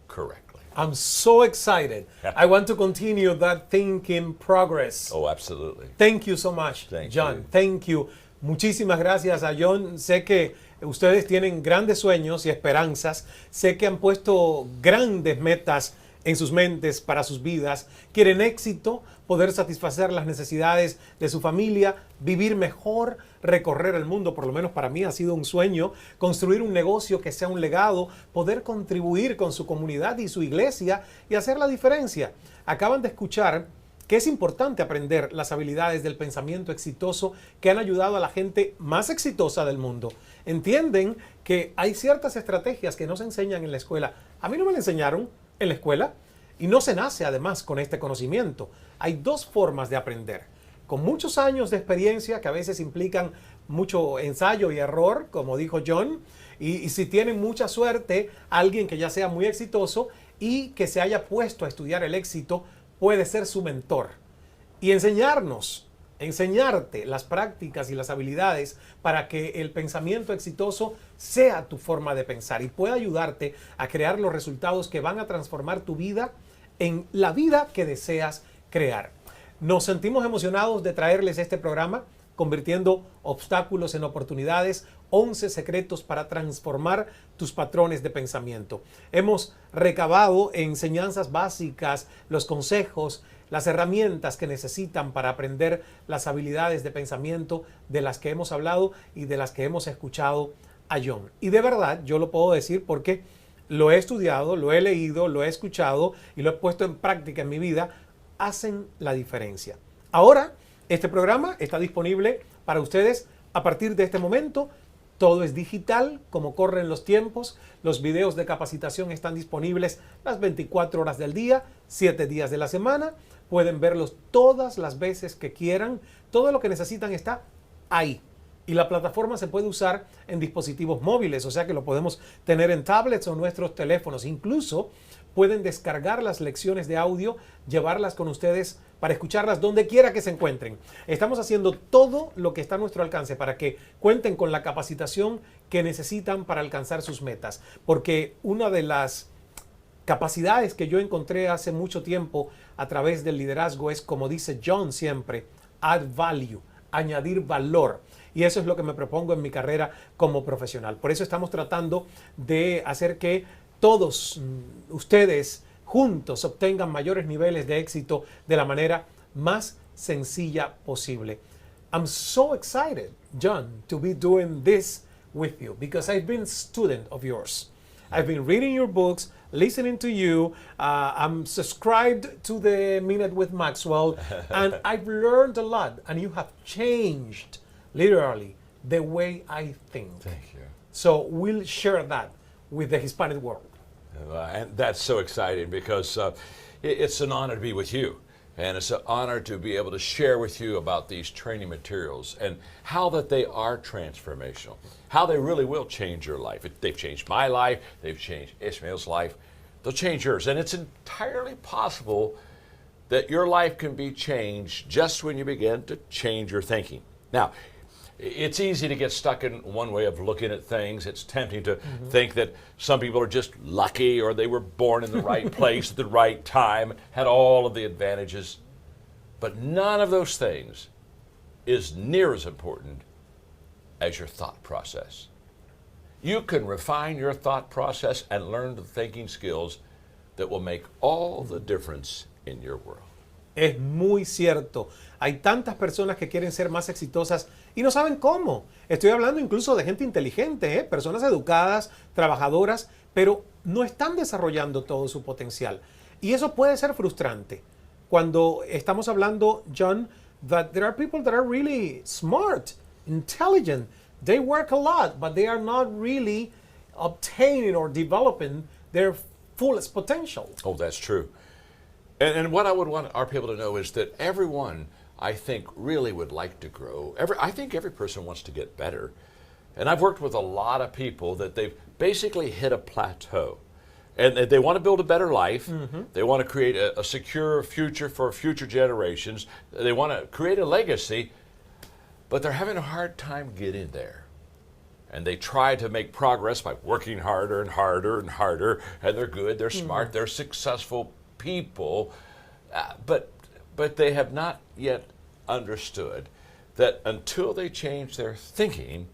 [SPEAKER 2] correctly.
[SPEAKER 1] I'm so excited. I want to continue that thinking progress.
[SPEAKER 2] Oh, absolutely.
[SPEAKER 1] Thank you so much, John. Thank you. Muchísimas gracias a John. Sé que ustedes tienen grandes sueños y esperanzas. Sé que han puesto grandes metas en sus mentes para sus vidas. Quieren éxito, poder satisfacer las necesidades de su familia, vivir mejor, recorrer el mundo. Por lo menos para mí ha sido un sueño, construir un negocio que sea un legado, poder contribuir con su comunidad y su iglesia y hacer la diferencia. Acaban de escuchar que es importante aprender las habilidades del pensamiento exitoso que han ayudado a la gente más exitosa del mundo. Entienden que hay ciertas estrategias que no se enseñan en la escuela. A mí no me la enseñaron en la escuela y no se nace además con este conocimiento. Hay dos formas de aprender. Con muchos años de experiencia que a veces implican mucho ensayo y error, como dijo John, Y si tienen mucha suerte, alguien que ya sea muy exitoso y que se haya puesto a estudiar el éxito puede ser su mentor y enseñarte las prácticas y las habilidades para que el pensamiento exitoso sea tu forma de pensar y pueda ayudarte a crear los resultados que van a transformar tu vida en la vida que deseas crear. Nos sentimos emocionados de traerles este programa, convirtiendo obstáculos en oportunidades, 11 secretos para transformar tus patrones de pensamiento. Hemos recabado enseñanzas básicas, los consejos, las herramientas que necesitan para aprender las habilidades de pensamiento de las que hemos hablado y de las que hemos escuchado a John. Y de verdad, yo lo puedo decir porque lo he estudiado, lo he leído, lo he escuchado y lo he puesto en práctica en mi vida, hacen la diferencia. Ahora, este programa está disponible para ustedes a partir de este momento. Todo es digital, como corren los tiempos. Los videos de capacitación están disponibles las 24 horas del día, 7 días de la semana. Pueden verlos todas las veces que quieran. Todo lo que necesitan está ahí. Y la plataforma se puede usar en dispositivos móviles, o sea que lo podemos tener en tablets o nuestros teléfonos. Incluso pueden descargar las lecciones de audio, llevarlas con ustedes para escucharlas donde quiera que se encuentren. Estamos haciendo todo lo que está a nuestro alcance para que cuenten con la capacitación que necesitan para alcanzar sus metas. Porque una de las capacidades que yo encontré hace mucho tiempo a través del liderazgo es, como dice John siempre, add value, añadir valor. Y eso es lo que me propongo en mi carrera como profesional. Por eso estamos tratando de hacer que todos ustedes juntos obtengan mayores niveles de éxito de la manera más sencilla posible. I'm so excited, John, to be doing this with you because I've been a student of yours. I've been reading your books, listening to you. I'm subscribed to the Minute with Maxwell, and I've learned a lot, and you have changed, literally, the way I think.
[SPEAKER 3] Thank you.
[SPEAKER 1] So we'll share that with the Hispanic world.
[SPEAKER 3] And that's so exciting because it's an honor to be with you. And it's an honor to be able to share with you about these training materials and how that they are transformational, how they really will change your life. They've changed my life, they've changed Ismael's life, they'll change yours. And it's entirely possible that your life can be changed just when you begin to change your thinking. Now, it's easy to get stuck in one way of looking at things. It's tempting to think that some people are just lucky or they were born in the right place at the right time, had all of the advantages. But none of those things is near as important as your thought process. You can refine your thought process and learn the thinking skills that will make all the difference in your world.
[SPEAKER 1] Es muy cierto. Hay tantas personas que quieren ser más exitosas y no saben cómo. Estoy hablando incluso de gente inteligente, personas educadas, trabajadoras, pero no están desarrollando todo su potencial. Y eso puede ser frustrante. Cuando estamos hablando, John, that there are people that are really smart, intelligent. They work a lot, but they are not really obtaining or developing their fullest potential.
[SPEAKER 3] Oh, that's true. And what I would want our people to know is that everyone, I think, really would like to grow. I think every person wants to get better. And I've worked with a lot of people that they've basically hit a plateau. And they want to build a better life. They want to create a secure future for future generations. They want to create a legacy, but they're having a hard time getting there. And they try to make progress by working harder and harder and harder. And they're good, they're smart, they're successful people, but they have not yet understood that until they change their thinking,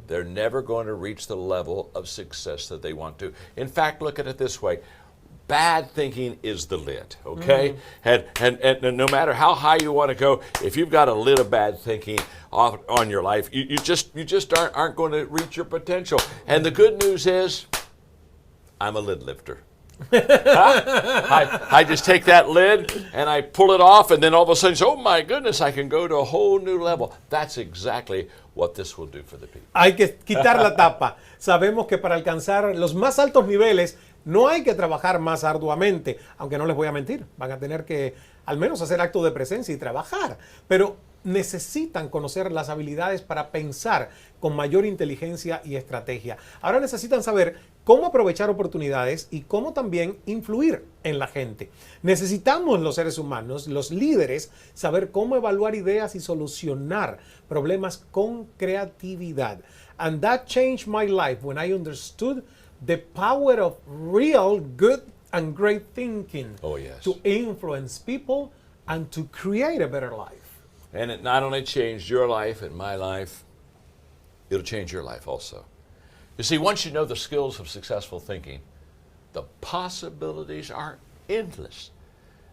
[SPEAKER 3] they're never going to reach the level of success that they want to. In fact, look at it this way. Bad thinking is the lid, okay? And no matter how high you want to go, if you've got a lid of bad thinking on your life, you just aren't going to reach your potential. And the good news is, I'm a lid lifter. I just take that lid and I pull it off, and then all of a sudden, oh my goodness, I can go to a whole new level. That's exactly what this will do for the people.
[SPEAKER 1] Hay que quitar la tapa. Sabemos que para alcanzar los más altos niveles no hay que trabajar más arduamente, aunque no les voy a mentir. Van a tener que al menos hacer acto de presencia y trabajar. Pero necesitan conocer las habilidades para pensar con mayor inteligencia y estrategia. Ahora necesitan saber cómo aprovechar oportunidades y cómo también influir en la gente. Necesitamos los seres humanos, los líderes, saber cómo evaluar ideas y solucionar problemas con creatividad. And that changed my life when I understood the power of real good and great thinking to influence people and to create a better life.
[SPEAKER 3] And it not only changed your life and my life, it'll change your life also. You see, once you know the skills of successful thinking, the possibilities are endless.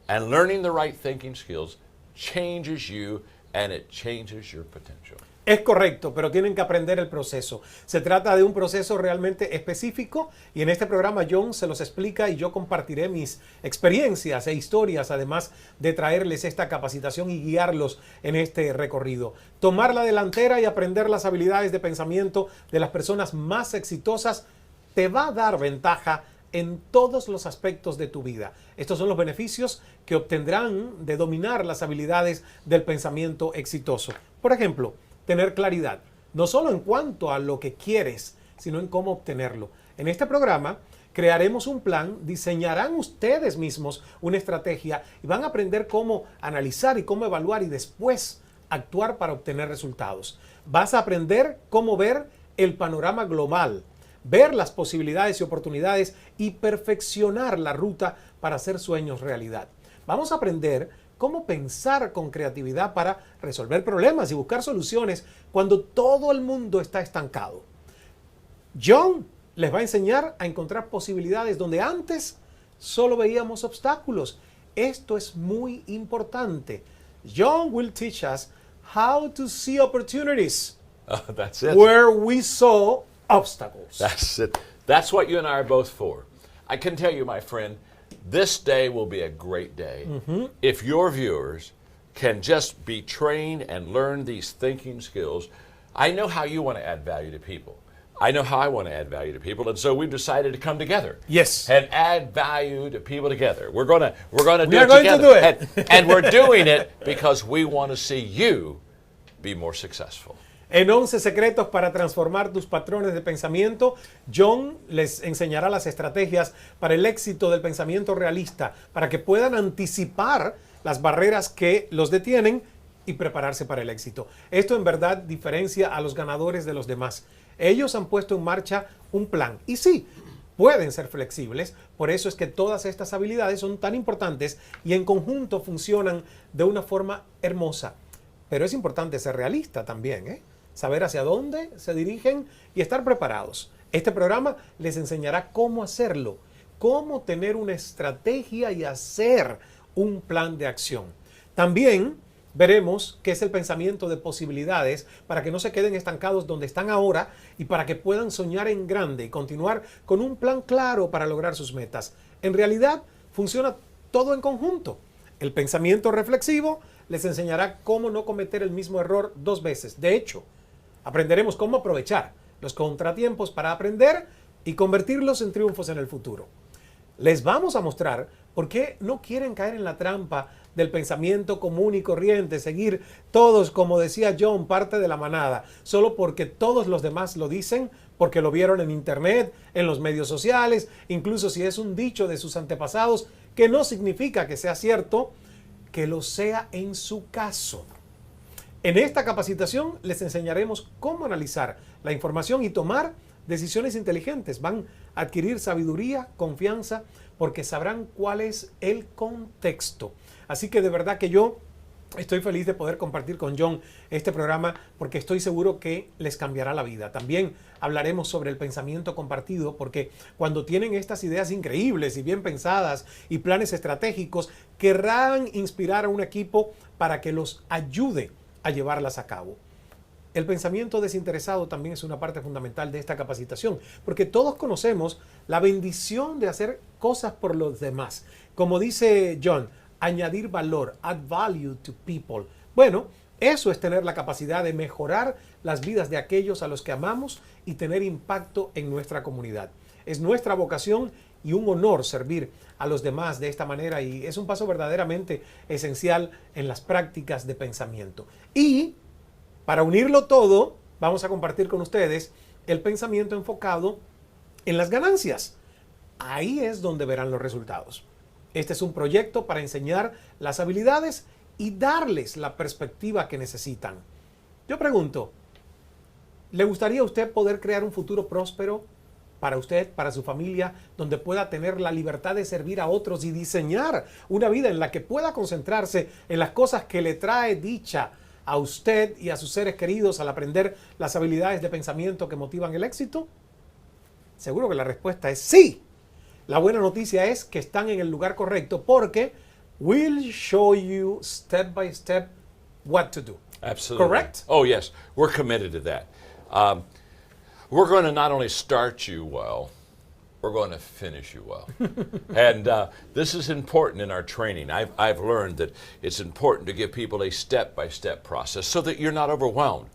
[SPEAKER 3] And learning the right thinking skills changes you and it changes your potential.
[SPEAKER 1] Es correcto, pero tienen que aprender el proceso. Se trata de un proceso realmente específico y en este programa John se los explica y yo compartiré mis experiencias e historias, además de traerles esta capacitación y guiarlos en este recorrido. Tomar la delantera y aprender las habilidades de pensamiento de las personas más exitosas te va a dar ventaja en todos los aspectos de tu vida. Estos son los beneficios que obtendrán de dominar las habilidades del pensamiento exitoso. Por ejemplo, tener claridad, no solo en cuanto a lo que quieres, sino en cómo obtenerlo. En este programa crearemos un plan, diseñarán ustedes mismos una estrategia y van a aprender cómo analizar y cómo evaluar y después actuar para obtener resultados. Vas a aprender cómo ver el panorama global, ver las posibilidades y oportunidades y perfeccionar la ruta para hacer sueños realidad. Vamos a aprender cómo pensar con creatividad para resolver problemas y buscar soluciones cuando todo el mundo está estancado. John les va a enseñar a encontrar posibilidades donde antes solo veíamos obstáculos. Esto es muy importante. John will teach us how to see opportunities
[SPEAKER 3] That's it.
[SPEAKER 1] where we saw obstacles.
[SPEAKER 3] That's it. That's what you and I are both for. I can tell you, my friend, this day will be a great day if your viewers can just be trained and learn these thinking skills. I know how you want to add value to people. I know how I want to add value to people, and so we've decided to come together.
[SPEAKER 1] Yes.
[SPEAKER 3] And add value to people together. We're going to do
[SPEAKER 1] We are
[SPEAKER 3] it
[SPEAKER 1] going to
[SPEAKER 3] together.
[SPEAKER 1] do it.
[SPEAKER 3] And we're doing it because we want to see you be more successful.
[SPEAKER 1] En 11 secretos para transformar tus patrones de pensamiento, John les enseñará las estrategias para el éxito del pensamiento realista, para que puedan anticipar las barreras que los detienen y prepararse para el éxito. Esto en verdad diferencia a los ganadores de los demás. Ellos han puesto en marcha un plan y sí, pueden ser flexibles, por eso es que todas estas habilidades son tan importantes y en conjunto funcionan de una forma hermosa. Pero es importante ser realista también, saber hacia dónde se dirigen y estar preparados. Este programa les enseñará cómo hacerlo, cómo tener una estrategia y hacer un plan de acción. También veremos qué es el pensamiento de posibilidades para que no se queden estancados donde están ahora y para que puedan soñar en grande y continuar con un plan claro para lograr sus metas. En realidad, funciona todo en conjunto. El pensamiento reflexivo les enseñará cómo no cometer el mismo error 2 veces. De hecho, aprenderemos cómo aprovechar los contratiempos para aprender y convertirlos en triunfos en el futuro. Les vamos a mostrar por qué no quieren caer en la trampa del pensamiento común y corriente, seguir todos, como decía John, parte de la manada, solo porque todos los demás lo dicen, porque lo vieron en internet, en los medios sociales, incluso si es un dicho de sus antepasados, que no significa que sea cierto, que lo sea en su caso. En esta capacitación les enseñaremos cómo analizar la información y tomar decisiones inteligentes. Van a adquirir sabiduría, confianza, porque sabrán cuál es el contexto. Así que de verdad que yo estoy feliz de poder compartir con John este programa porque estoy seguro que les cambiará la vida. También hablaremos sobre el pensamiento compartido porque cuando tienen estas ideas increíbles y bien pensadas y planes estratégicos, querrán inspirar a un equipo para que los ayude a llevarlas a cabo. El pensamiento desinteresado también es una parte fundamental de esta capacitación, porque todos conocemos la bendición de hacer cosas por los demás. Como dice John, añadir valor, add value to people. Bueno, eso es tener la capacidad de mejorar las vidas de aquellos a los que amamos y tener impacto en nuestra comunidad. Es nuestra vocación y un honor servir a los demás de esta manera, y es un paso verdaderamente esencial en las prácticas de pensamiento. Y para unirlo todo, vamos a compartir con ustedes el pensamiento enfocado en las ganancias. Ahí es donde verán los resultados. Este es un proyecto para enseñar las habilidades y darles la perspectiva que necesitan. Yo pregunto, ¿le gustaría a usted poder crear un futuro próspero para usted, para su familia, donde pueda tener la libertad de servir a otros y diseñar una vida en la que pueda concentrarse en las cosas que le trae dicha a usted y a sus seres queridos al aprender las habilidades de pensamiento que motivan el éxito? Seguro que la respuesta es sí. La buena noticia es que están en el lugar correcto, porque we'll show you step by step what to do.
[SPEAKER 3] Absolutely.
[SPEAKER 1] Correct?
[SPEAKER 3] Oh, yes. We're committed to that. We're going to not only start you well, we're going to finish you well. And this is important in our training. I've learned that it's important to give people a step-by-step process so that you're not overwhelmed.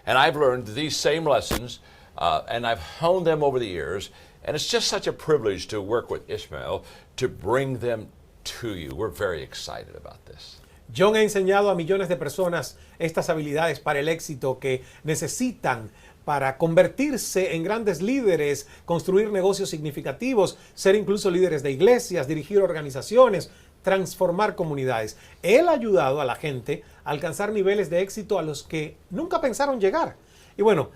[SPEAKER 3] And I've learned these same lessons, and I've honed them over the years, and it's just such a privilege to work with Ismael to bring them to you. We're very excited about this.
[SPEAKER 1] John ha enseñado a millones de personas estas habilidades para el éxito que necesitan para convertirse en grandes líderes, construir negocios significativos, ser incluso líderes de iglesias, dirigir organizaciones, transformar comunidades. Él ha ayudado a la gente a alcanzar niveles de éxito a los que nunca pensaron llegar. Y bueno,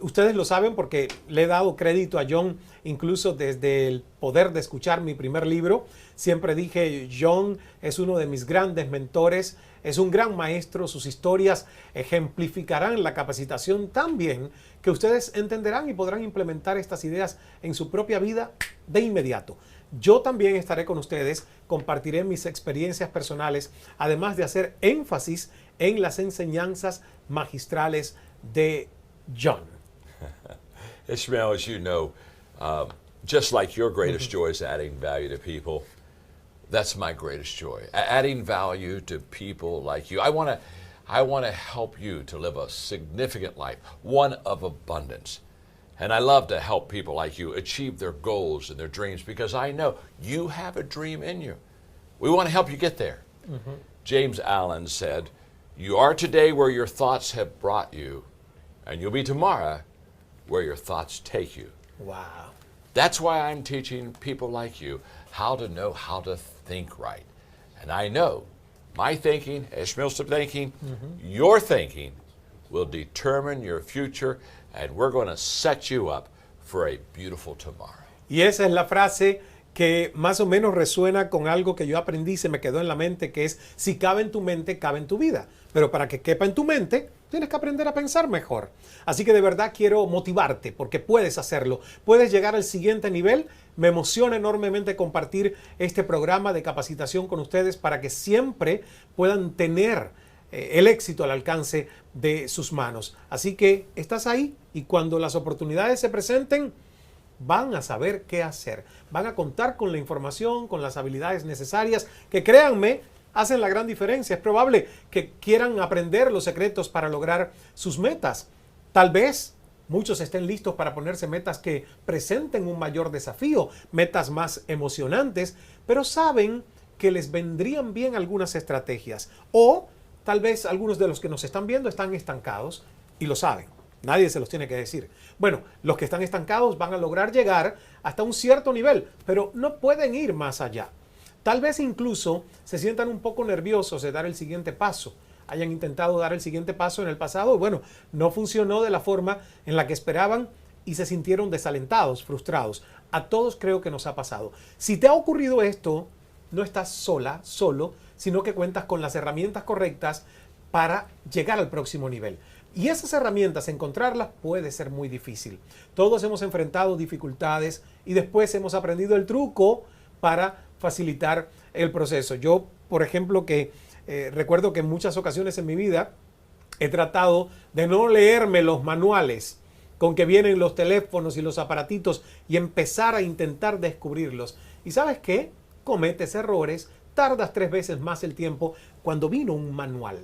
[SPEAKER 1] ustedes lo saben porque le he dado crédito a John incluso desde el poder de escuchar mi primer libro. Siempre dije, John es uno de mis grandes mentores, es un gran maestro, sus historias ejemplificarán la capacitación tan bien que ustedes entenderán y podrán implementar estas ideas en su propia vida de inmediato. Yo también estaré con ustedes, compartiré mis experiencias personales, además de hacer énfasis en las enseñanzas magistrales de John.
[SPEAKER 3] Ismael, as you know, just like your greatest joy is adding value to people, that's my greatest joy. Adding value to people like you. I want to help you to live a significant life, one of abundance. And I love to help people like you achieve their goals and their dreams because I know you have a dream in you. We want to help you get there. James Allen said, "You are today where your thoughts have brought you, and you'll be tomorrow where your thoughts take you."
[SPEAKER 1] Wow.
[SPEAKER 3] That's why I'm teaching people like you how to know how to think right. And I know my thinking, Ishmael's thinking, your thinking will determine your future, and we're going to set you up for a beautiful tomorrow.
[SPEAKER 1] Y esa es la frase que más o menos resuena con algo que yo aprendí, se me quedó en la mente, que es: si cabe en tu mente, cabe en tu vida. Pero para que quepa en tu mente, tienes que aprender a pensar mejor. Así que de verdad quiero motivarte, porque puedes hacerlo. Puedes llegar al siguiente nivel. Me emociona enormemente compartir este programa de capacitación con ustedes para que siempre puedan tener el éxito al alcance de sus manos. Así que estás ahí, y cuando las oportunidades se presenten, van a saber qué hacer. Van a contar con la información, con las habilidades necesarias, que créanme, hacen la gran diferencia. Es probable que quieran aprender los secretos para lograr sus metas. Tal vez muchos estén listos para ponerse metas que presenten un mayor desafío, metas más emocionantes, pero saben que les vendrían bien algunas estrategias. O tal vez algunos de los que nos están viendo están estancados y lo saben. Nadie se los tiene que decir. Bueno, los que están estancados van a lograr llegar hasta un cierto nivel, pero no pueden ir más allá. Tal vez incluso se sientan un poco nerviosos de dar el siguiente paso. Hayan intentado dar el siguiente paso en el pasado y bueno, no funcionó de la forma en la que esperaban y se sintieron desalentados, frustrados. A todos creo que nos ha pasado. Si te ha ocurrido esto, no estás sola, solo, sino que cuentas con las herramientas correctas para llegar al próximo nivel. Y esas herramientas, encontrarlas puede ser muy difícil. Todos hemos enfrentado dificultades y después hemos aprendido el truco para facilitar el proceso. Yo, por ejemplo, recuerdo que en muchas ocasiones en mi vida he tratado de no leerme los manuales con que vienen los teléfonos y los aparatitos y empezar a intentar descubrirlos. ¿Y sabes qué? Cometes errores, tardas 3 veces más el tiempo cuando vino un manual.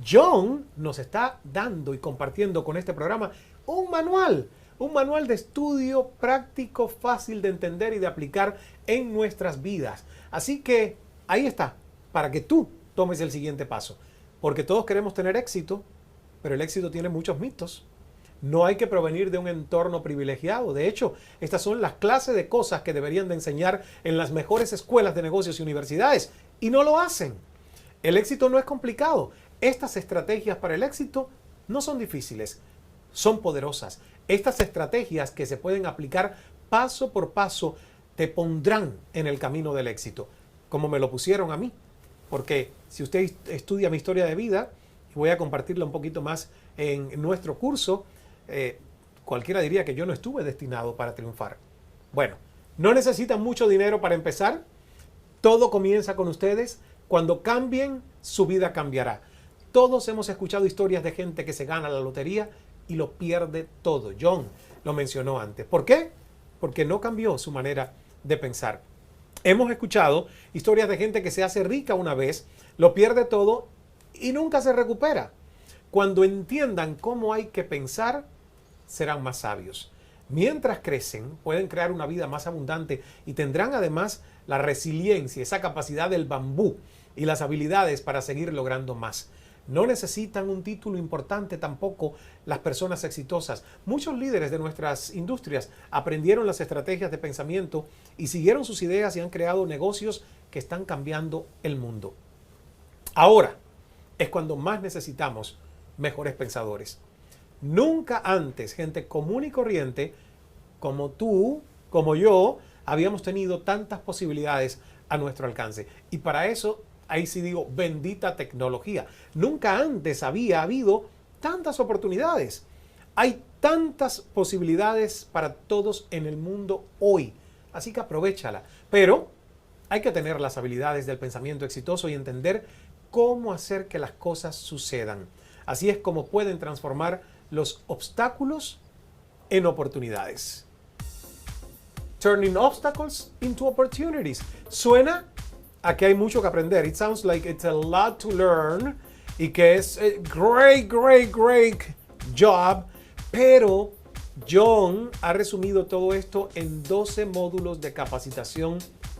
[SPEAKER 1] John nos está dando y compartiendo con este programa un manual, Un manual de estudio práctico, fácil de entender y de aplicar en nuestras vidas. Así que ahí está, para que tú tomes el siguiente paso. Porque todos queremos tener éxito, pero el éxito tiene muchos mitos. No hay que provenir de un entorno privilegiado. De hecho, estas son las clases de cosas que deberían de enseñar en las mejores escuelas de negocios y universidades. Y no lo hacen. El éxito no es complicado. Estas estrategias para el éxito no son difíciles, son poderosas. Estas estrategias que se pueden aplicar paso por paso te pondrán en el camino del éxito, como me lo pusieron a mí. Porque si usted estudia mi historia de vida, y voy a compartirla un poquito más en nuestro curso, cualquiera diría que yo no estuve destinado para triunfar. Bueno, no necesitan mucho dinero para empezar. Todo comienza con ustedes. Cuando cambien, su vida cambiará. Todos hemos escuchado historias de gente que se gana la lotería y lo pierde todo. John lo mencionó antes. ¿Por qué? Porque no cambió su manera de pensar. Hemos escuchado historias de gente que se hace rica una vez, lo pierde todo y nunca se recupera. Cuando entiendan cómo hay que pensar, serán más sabios. Mientras crecen, pueden crear una vida más abundante y tendrán además la resiliencia, esa capacidad del bambú y las habilidades para seguir logrando más. No necesitan un título importante tampoco las personas exitosas. Muchos líderes de nuestras industrias aprendieron las estrategias de pensamiento y siguieron sus ideas y han creado negocios que están cambiando el mundo. Ahora es cuando más necesitamos mejores pensadores. Nunca antes gente común y corriente como tú, como yo, habíamos tenido tantas posibilidades a nuestro alcance. Y para eso, ahí sí digo, bendita tecnología. Nunca antes había habido tantas oportunidades. Hay tantas posibilidades para todos en el mundo hoy. Así que aprovéchala. Pero hay que tener las habilidades del pensamiento exitoso y entender cómo hacer que las cosas sucedan. Así es como pueden transformar los obstáculos en oportunidades. Turning obstacles into opportunities. Suena a que hay mucho que aprender. It sounds like it's a lot to learn y que es great job. Pero John ha resumido todo esto en 12 módulos de capacitación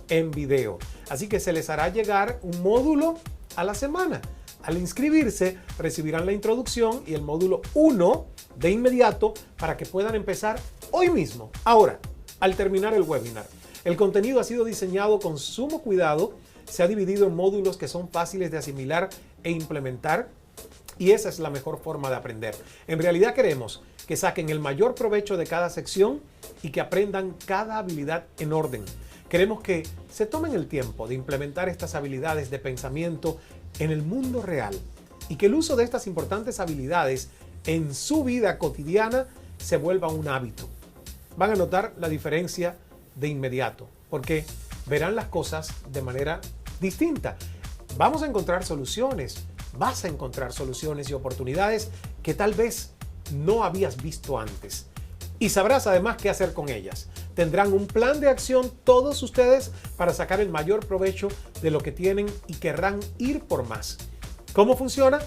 [SPEAKER 1] en video. Así que se les hará llegar un módulo a la semana. Al inscribirse, recibirán la introducción y el módulo 1 de inmediato para que puedan empezar hoy mismo. Ahora, al terminar el webinar, el contenido ha sido diseñado con sumo cuidado, se ha dividido en módulos que son fáciles de asimilar e implementar y esa es la mejor forma de aprender. En realidad queremos que saquen el mayor provecho de cada sección y que aprendan cada habilidad en orden. Queremos que se tomen el tiempo de implementar estas habilidades de pensamiento en el mundo real y que el uso de estas importantes habilidades en su vida cotidiana se vuelva un hábito. Van a notar la diferencia de inmediato porque verán las cosas de manera distinta. Vamos a encontrar soluciones, vas a encontrar soluciones y oportunidades que tal vez no habías visto antes. Y sabrás además qué hacer con ellas. Tendrán un plan de acción todos ustedes para sacar el mayor provecho de lo que tienen y querrán ir por más. ¿Cómo funciona?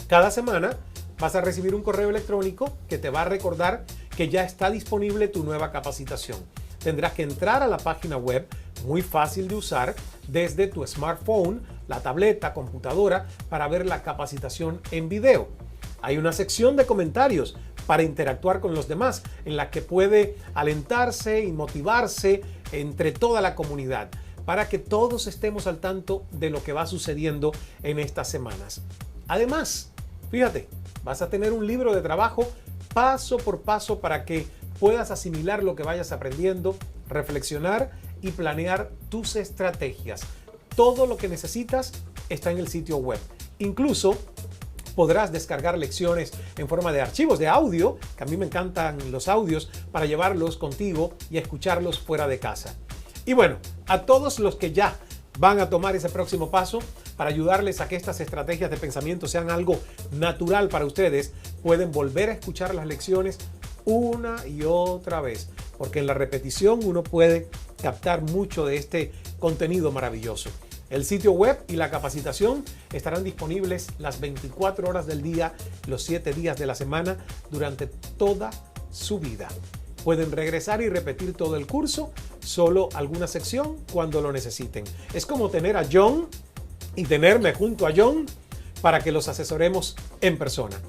[SPEAKER 1] Cada semana vas a recibir un correo electrónico que te va a recordar que ya está disponible tu nueva capacitación. Tendrás que entrar a la página web, muy fácil de usar, desde tu smartphone, la tableta, computadora, para ver la capacitación en video. Hay una sección de comentarios para interactuar con los demás, en la que puede alentarse y motivarse entre toda la comunidad, para que todos estemos al tanto de lo que va sucediendo en estas semanas. Además, fíjate, vas a tener un libro de trabajo paso por paso para que puedas asimilar lo que vayas aprendiendo, reflexionar y planear tus estrategias. Todo lo que necesitas está en el sitio web. Incluso podrás descargar lecciones en forma de archivos de audio, que a mí me encantan los audios, para llevarlos contigo y escucharlos fuera de casa. Y bueno, a todos los que ya van a tomar ese próximo paso para ayudarles a que estas estrategias de pensamiento sean algo natural para ustedes, pueden volver a escuchar las lecciones una y otra vez, porque en la repetición uno puede captar mucho de este contenido maravilloso. El sitio web y la capacitación estarán disponibles las 24 horas del día, los 7 días de la semana, durante toda su vida. Pueden regresar y repetir todo el curso, solo alguna sección cuando lo necesiten. Es como tener a John y tenerme junto a John para que los asesoremos en persona.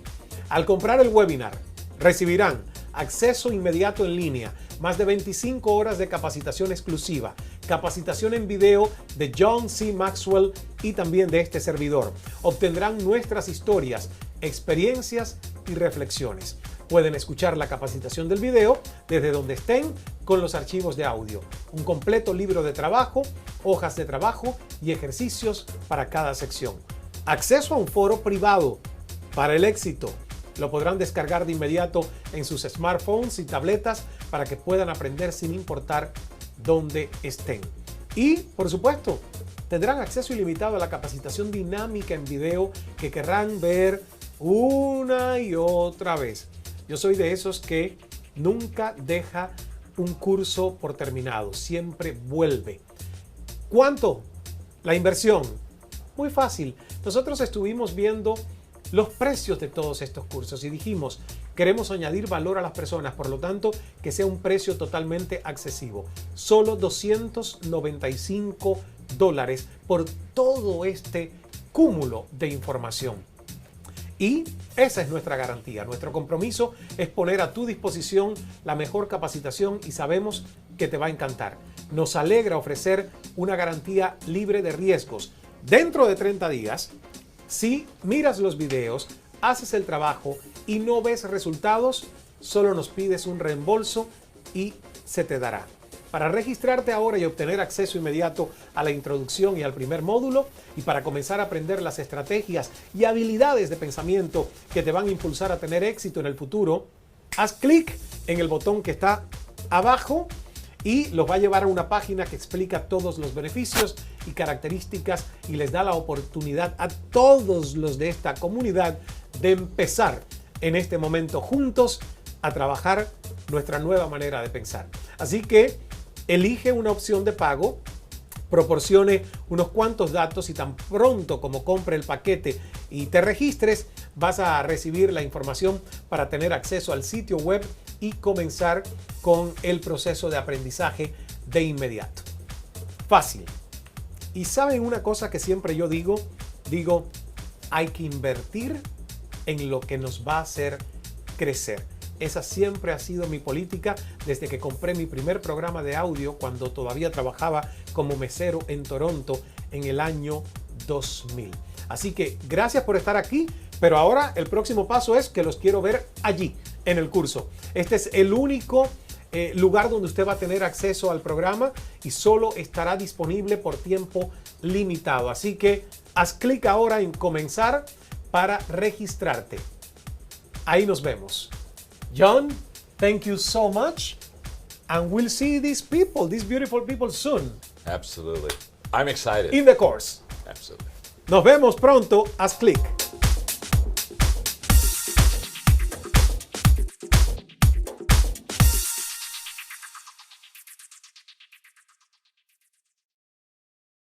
[SPEAKER 1] Al comprar el webinar, recibirán acceso inmediato en línea, más de 25 horas de capacitación exclusiva, capacitación en video de John C. Maxwell y también de este servidor. Obtendrán nuestras historias, experiencias y reflexiones. Pueden escuchar la capacitación del video desde donde estén con los archivos de audio, un completo libro de trabajo, hojas de trabajo y ejercicios para cada sección. Acceso a un foro privado para el éxito. Lo podrán descargar de inmediato en sus smartphones y tabletas para que puedan aprender sin importar dónde estén. Y, por supuesto, tendrán acceso ilimitado a la capacitación dinámica en video que querrán ver una y otra vez. Yo soy de esos que nunca deja un curso por terminado, siempre vuelve. ¿Cuánto? La inversión. Muy fácil. Nosotros estuvimos viendo los precios de todos estos cursos y dijimos, queremos añadir valor a las personas, por lo tanto, que sea un precio totalmente accesible. Solo $295 por todo este cúmulo de información. Y esa es nuestra garantía. Nuestro compromiso es poner a tu disposición la mejor capacitación y sabemos que te va a encantar. Nos alegra ofrecer una garantía libre de riesgos. Dentro de 30 días, si miras los videos, haces el trabajo y no ves resultados, solo nos pides un reembolso y se te dará. Para registrarte ahora y obtener acceso inmediato a la introducción y al primer módulo, y para comenzar a aprender las estrategias y habilidades de pensamiento que te van a impulsar a tener éxito en el futuro, haz clic en el botón que está abajo y los va a llevar a una página que explica todos los beneficios y características y les da la oportunidad a todos los de esta comunidad de empezar en este momento juntos a trabajar nuestra nueva manera de pensar. Así que elige una opción de pago, proporcione unos cuantos datos y tan pronto como compre el paquete y te registres, vas a recibir la información para tener acceso al sitio web y comenzar con el proceso de aprendizaje de inmediato. Fácil. Y ¿saben una cosa que siempre yo digo? Hay que invertir en lo que nos va a hacer crecer. Esa siempre ha sido mi política desde que compré mi primer programa de audio cuando todavía trabajaba como mesero en Toronto en el año 2000. Así que gracias por estar aquí, pero ahora el próximo paso es que los quiero ver allí en el curso. Este es el único lugar donde usted va a tener acceso al programa y solo estará disponible por tiempo limitado. Así que haz clic ahora en comenzar para registrarte. Ahí nos vemos. John, thank you so much. And we'll see these people, these beautiful people soon.
[SPEAKER 3] Absolutely. I'm excited.
[SPEAKER 1] In the course.
[SPEAKER 3] Absolutely.
[SPEAKER 1] Nos vemos pronto. Haz clic.